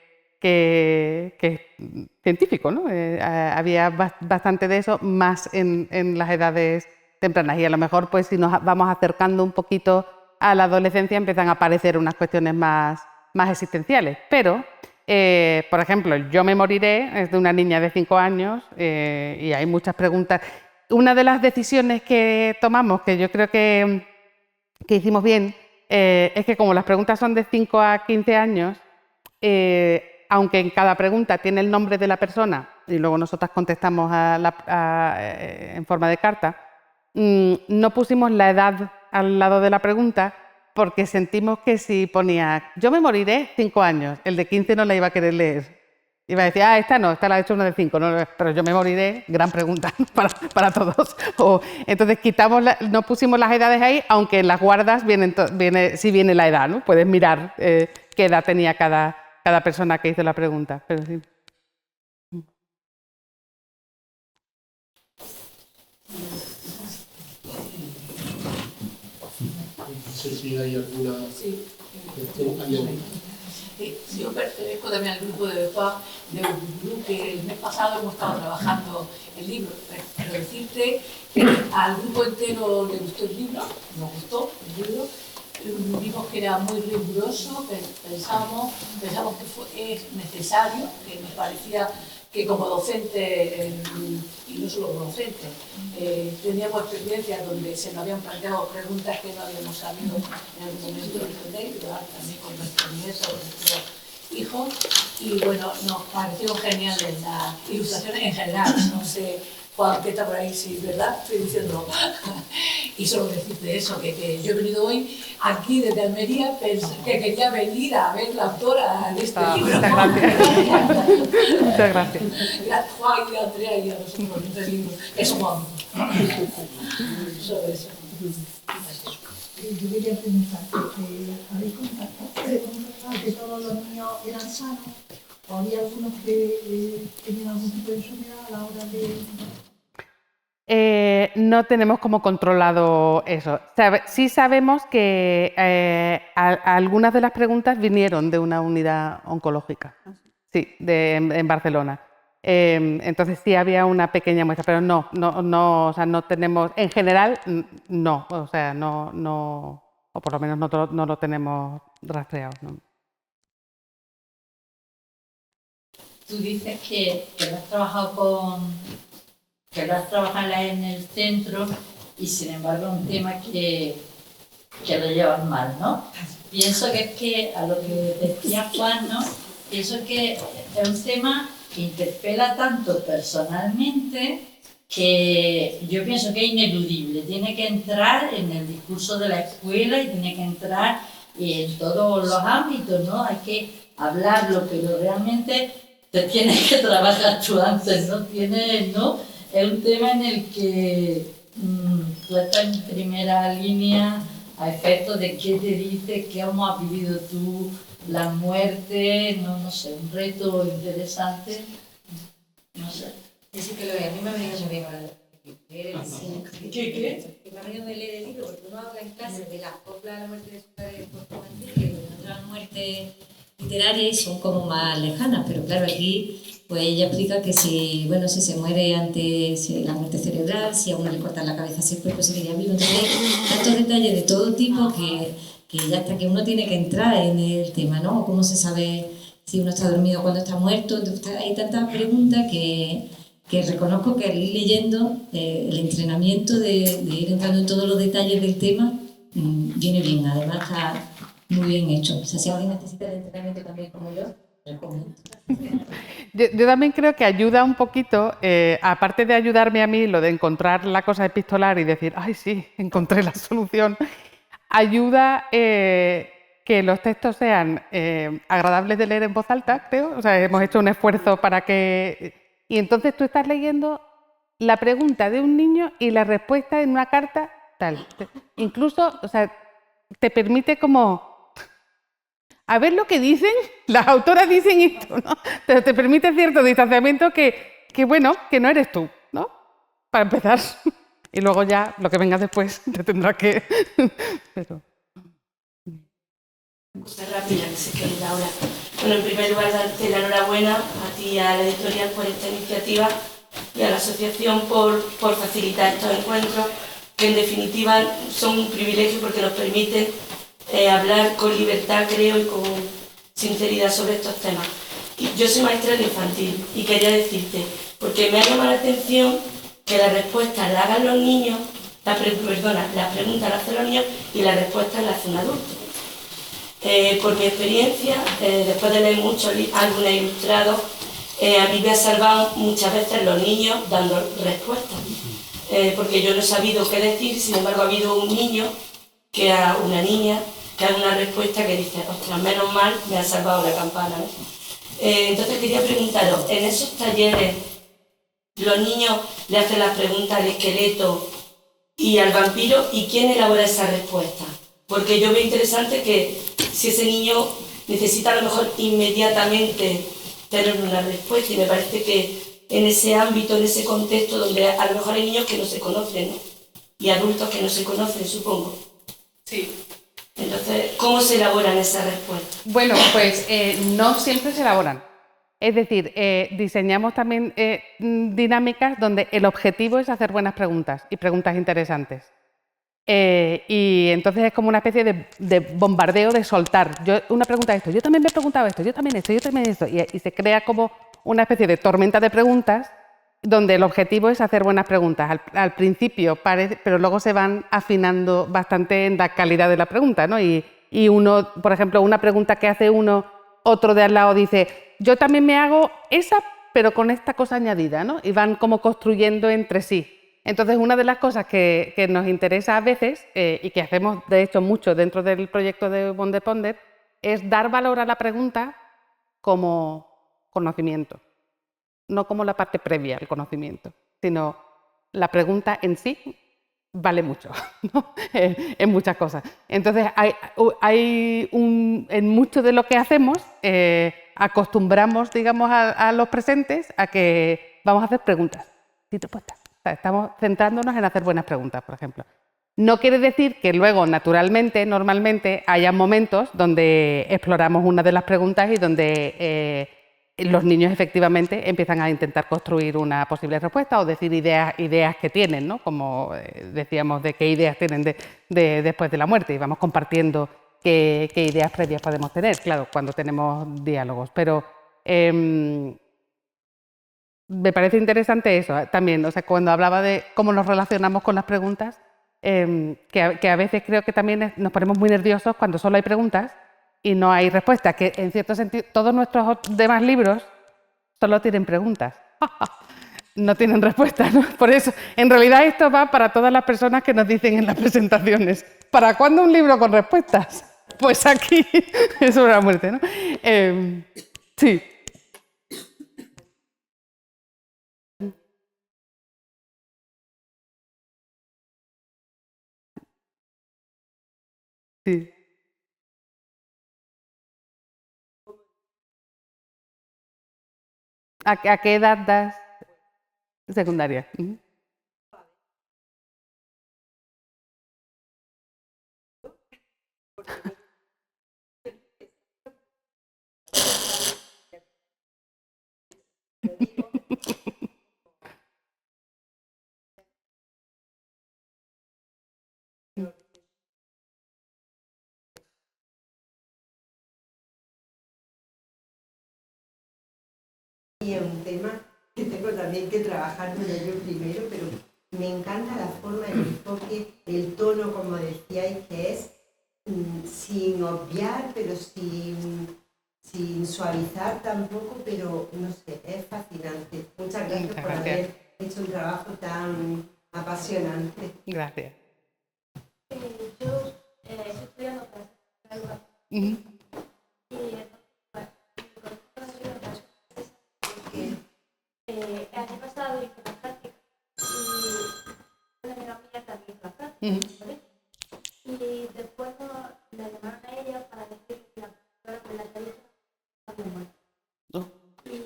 Speaker 2: científico, ¿no? Había bastante de eso, más en las edades tempranas. Y a lo mejor, pues, si nos vamos acercando un poquito a la adolescencia, empiezan a aparecer unas cuestiones más existenciales. Pero, por ejemplo, Yo me moriré es de una niña de 5 años y hay muchas preguntas. Una de las decisiones que tomamos, que yo creo que hicimos bien, es que como las preguntas son de 5 a 15 años, aunque en cada pregunta tiene el nombre de la persona y luego nosotras contestamos en forma de carta, no pusimos la edad al lado de la pregunta porque sentimos que si ponía Yo me moriré 5 años, el de 15 no la iba a querer leer. Iba a decir, esta no, esta la ha hecho una de 5, no, pero yo me moriré, gran pregunta para todos. Entonces no pusimos las edades ahí, aunque en las guardas sí viene la edad, ¿no? Puedes mirar qué edad tenía cada persona que hizo la pregunta. Pero sí.
Speaker 1: No sé si hay alguna...
Speaker 9: Sí.
Speaker 1: Yo
Speaker 9: pertenezco también al grupo de Urburú, que el mes pasado hemos estado trabajando el libro. Pero decirte que al grupo entero le gustó el libro, nos gustó el libro. Vimos que era muy riguroso, pensamos que es necesario, que nos parecía que como docente, y no solo como docente, teníamos experiencias donde se nos habían planteado preguntas que no habíamos sabido en algún momento responder, y también con nuestros nietos, con nuestros hijos, y bueno, nos pareció genial las ilustraciones en general, no sé Juan, que está por ahí, sí, ¿verdad? Estoy diciendo. Y solo decirte eso, que yo he venido hoy aquí desde Almería, que quería venir a ver la autora de este libro.
Speaker 2: Muchas gracias. Muchas gracias.
Speaker 9: Gracias Juan y a Andrea y a nosotros por este libro, que somos amigos. Sobre eso.
Speaker 10: Yo quería preguntar, ¿habéis constatado que todos los niños eran sanos? ¿O había algunos que tenían algún tipo de enfermedad a la hora de...?
Speaker 2: No tenemos como controlado eso. Sí sabemos que algunas de las preguntas vinieron de una unidad oncológica, sí, en Barcelona. Entonces sí había una pequeña muestra, pero o sea, no tenemos, en general, no, o sea, no, o por lo menos no lo tenemos rastreado, ¿no?
Speaker 11: Tú dices que lo has trabajado en el centro y sin embargo un tema que lo llevas mal, ¿no? Pienso que es que a lo que decía Juan, ¿no? Pienso que es un tema que interpela tanto personalmente que yo pienso que es ineludible, tiene que entrar en el discurso de la escuela y tiene que entrar en todos los ámbitos, ¿no? Hay que hablarlo, pero realmente te tienes que trabajar tú antes, ¿no? Es un tema en el que tú estás en primera línea a efectos de qué te dice, cómo has vivido tú la muerte, no sé, un reto interesante, no sé.
Speaker 4: Sí que lo veo, a mí me ha venido muy bien con el
Speaker 11: ¿Qué?
Speaker 4: Me ha venido de leer el libro, porque uno habla en clase de la copla de la muerte de su padre y de otras muertes literarias y son como más lejanas, pero claro, aquí pues ella explica que si, bueno, si se muere ante la muerte cerebral, si a uno le cortan la cabeza, si el cuerpo seguiría vivo. Entonces, tantos detalles de todo tipo que ya hasta que uno tiene que entrar en el tema, ¿no? ¿Cómo se sabe si uno está dormido cuando está muerto? Entonces, hay tantas preguntas que reconozco que al ir leyendo el entrenamiento de ir entrando en todos los detalles del tema viene bien, además está muy bien hecho. O sea, si alguien necesita el entrenamiento también como yo, recomiendo.
Speaker 2: Yo también creo que ayuda un poquito, aparte de ayudarme a mí lo de encontrar la cosa epistolar y decir, ay sí, encontré la solución, ayuda que los textos sean agradables de leer en voz alta, creo. O sea, hemos hecho un esfuerzo para que... Y entonces tú estás leyendo la pregunta de un niño y la respuesta en una carta tal. Incluso, o sea, te permite como... A ver lo que dicen, las autoras dicen esto, ¿no? Te permite cierto distanciamiento que bueno, que no eres tú, ¿no? Para empezar. Y luego ya, lo que venga después, te tendrá que... Pero...
Speaker 12: rápida, que sé que es la hora. Bueno, en primer lugar, darte la enhorabuena a ti y a la editorial por esta iniciativa y a la asociación por facilitar estos encuentros, que en definitiva son un privilegio porque nos permiten hablar con libertad, creo, y con sinceridad sobre estos temas. Y yo soy maestra de infantil y quería decirte, porque me ha llamado la atención que las respuestas las hagan los niños, las preguntas las hacen los niños y las respuestas las hace un adulto. Por mi experiencia, después de leer muchos álbumes ilustrados, a mí me ha salvado muchas veces los niños dando respuestas, porque yo no he sabido qué decir. Sin embargo, ha habido un niño, que a una niña, que haga una respuesta que dice, ostras, menos mal, me ha salvado la campana, ¿no? Entonces quería preguntaros, en esos talleres, los niños le hacen las preguntas al esqueleto y al vampiro, ¿y quién elabora esa respuesta? Porque yo veo interesante que si ese niño necesita a lo mejor inmediatamente tener una respuesta, y me parece que en ese ámbito, en ese contexto donde a lo mejor hay niños que no se conocen, ¿no? Y adultos que no se conocen, supongo. Sí. Entonces, ¿cómo se elaboran esas respuestas?
Speaker 2: Bueno, pues no siempre se elaboran. Es decir, diseñamos también dinámicas donde el objetivo es hacer buenas preguntas y preguntas interesantes. Y entonces es como una especie de bombardeo de soltar. Una pregunta de esto, yo también me he preguntado esto, yo también esto, yo también esto. Y se crea como una especie de tormenta de preguntas donde el objetivo es hacer buenas preguntas. Al principio parece, pero luego se van afinando bastante en la calidad de la pregunta, ¿no? Y uno, por ejemplo, una pregunta que hace uno, otro de al lado dice, yo también me hago esa, pero con esta cosa añadida, ¿no? Y van como construyendo entre sí. Entonces, una de las cosas que nos interesa a veces, y que hacemos de hecho mucho dentro del proyecto de Wonder Ponder, es dar valor a la pregunta como conocimiento. No como la parte previa al conocimiento, sino la pregunta en sí vale mucho, ¿no? En muchas cosas. Entonces, en mucho de lo que hacemos, acostumbramos, digamos, a los presentes a que vamos a hacer preguntas y respuestas. O sea, estamos centrándonos en hacer buenas preguntas, por ejemplo. No quiere decir que luego, naturalmente, normalmente, haya momentos donde exploramos una de las preguntas y donde los niños efectivamente empiezan a intentar construir una posible respuesta o decir ideas que tienen, ¿no? Como decíamos, de qué ideas tienen de después de la muerte, y vamos compartiendo qué ideas previas podemos tener, claro, cuando tenemos diálogos. Pero me parece interesante eso también, o sea, cuando hablaba de cómo nos relacionamos con las preguntas, que a veces creo que también nos ponemos muy nerviosos cuando solo hay preguntas y no hay respuestas, que en cierto sentido todos nuestros demás libros solo tienen preguntas, no tienen respuestas, ¿no? Por eso, en realidad esto va para todas las personas que nos dicen en las presentaciones, ¿para cuándo un libro con respuestas? Pues aquí, sobre la muerte, ¿no? Sí. Sí. ¿A qué edad das secundaria?
Speaker 13: y es un tema que tengo también que trabajármelo yo primero, pero me encanta la forma, el enfoque, el tono, como decíais, que es sin obviar, pero sin suavizar tampoco, pero no sé, es fascinante. Muchas gracias por haber hecho un trabajo tan apasionante.
Speaker 2: Gracias.
Speaker 14: Yo estoy estudiando para ser y el año pasado hice la práctica y una amiga mía también hizo la práctica, ¿vale? Y después la llamaron a ella para decir que la profesora con la que había muerto. Y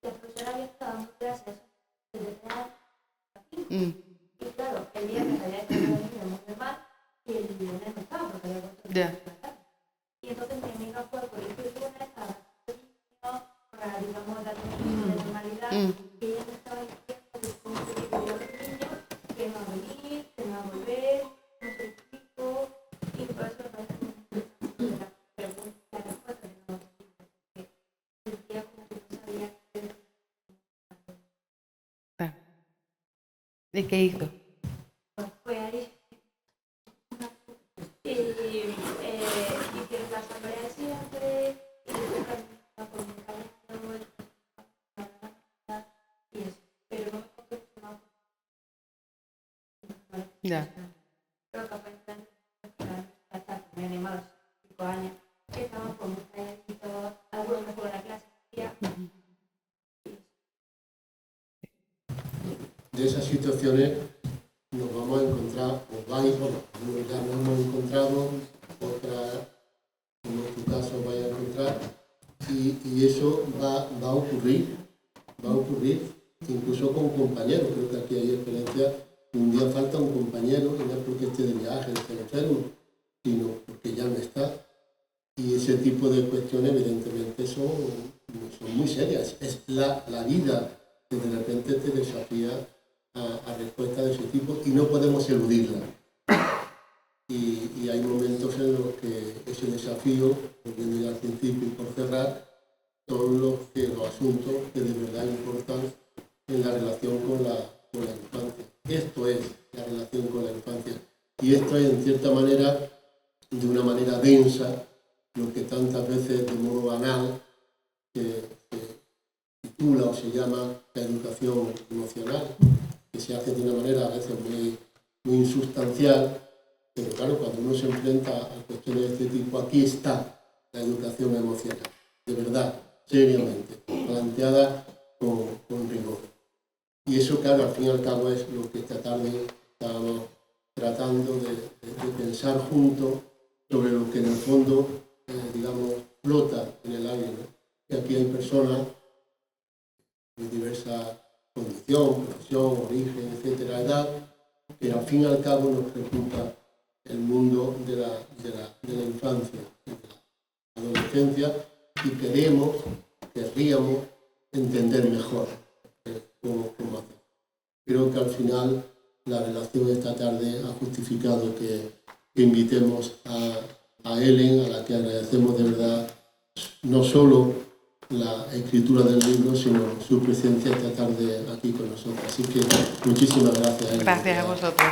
Speaker 14: la profesora había estado dando clases desde 3 años y claro, el viernes había estado el niño muy mal y el viernes no estaba porque había vuelto a la tarde. Y entonces mi amiga fue al colegio el lunes a el niño para, digamos, darle un poquito de normalidad y ella me estaba diciendo de cómo se cuidó a los niños, que no va a venir, que no va a volver, no sé el chico, y por eso me parece muy interesante la respuesta que no porque sentía como que no sabía qué.
Speaker 2: ¿Y qué hizo?
Speaker 14: Pues fue ahí. Hicieron la asamblea siempre, y después la comunicación, y eso. Pero no me contó mucho más.
Speaker 2: Ya.
Speaker 14: Creo que fue hasta que me animaron 5 años. Estaban con un tallercito, algunos mejor en la clase.
Speaker 1: De esas situaciones nos vamos a encontrar, ya nos hemos encontrado, otra, como en tu caso, vaya a encontrar, y eso va a ocurrir incluso con compañeros. Creo que aquí hay experiencias, un día falta un compañero, y no es porque esté de viaje, esté enfermo, sino porque ya no está. Y ese tipo de cuestiones, evidentemente, son muy serias. Es la vida que de repente te desafía a respuestas de ese tipo y no podemos eludirla. Y hay momentos en los que ese desafío, volviendo al principio y por cerrar, son los asuntos que de verdad importan en la relación con la infancia. Esto es la relación con la infancia. Y esto es, en cierta manera, de una manera densa, lo que tantas veces de modo banal se titula o se llama la educación emocional, que se hace de una manera a veces muy insustancial, pero claro, cuando uno se enfrenta a cuestiones de este tipo, aquí está la educación emocional, de verdad, seriamente, planteada con rigor. Y eso, claro, al fin y al cabo es lo que esta tarde estábamos tratando de pensar juntos sobre lo que en el fondo, digamos, flota en el aire, ¿no? Que aquí hay personas de diversa condición, profesión, origen, etcétera, edad, pero al fin y al cabo nos preocupa el mundo de la infancia, de la adolescencia, y querríamos entender mejor cómo hacer. Creo que al final la relación de esta tarde ha justificado que invitemos a Helen, a la que agradecemos de verdad no solo la escritura del libro, sino su presencia esta tarde aquí con nosotros. Así que muchísimas gracias, Helen.
Speaker 2: Gracias a vosotros.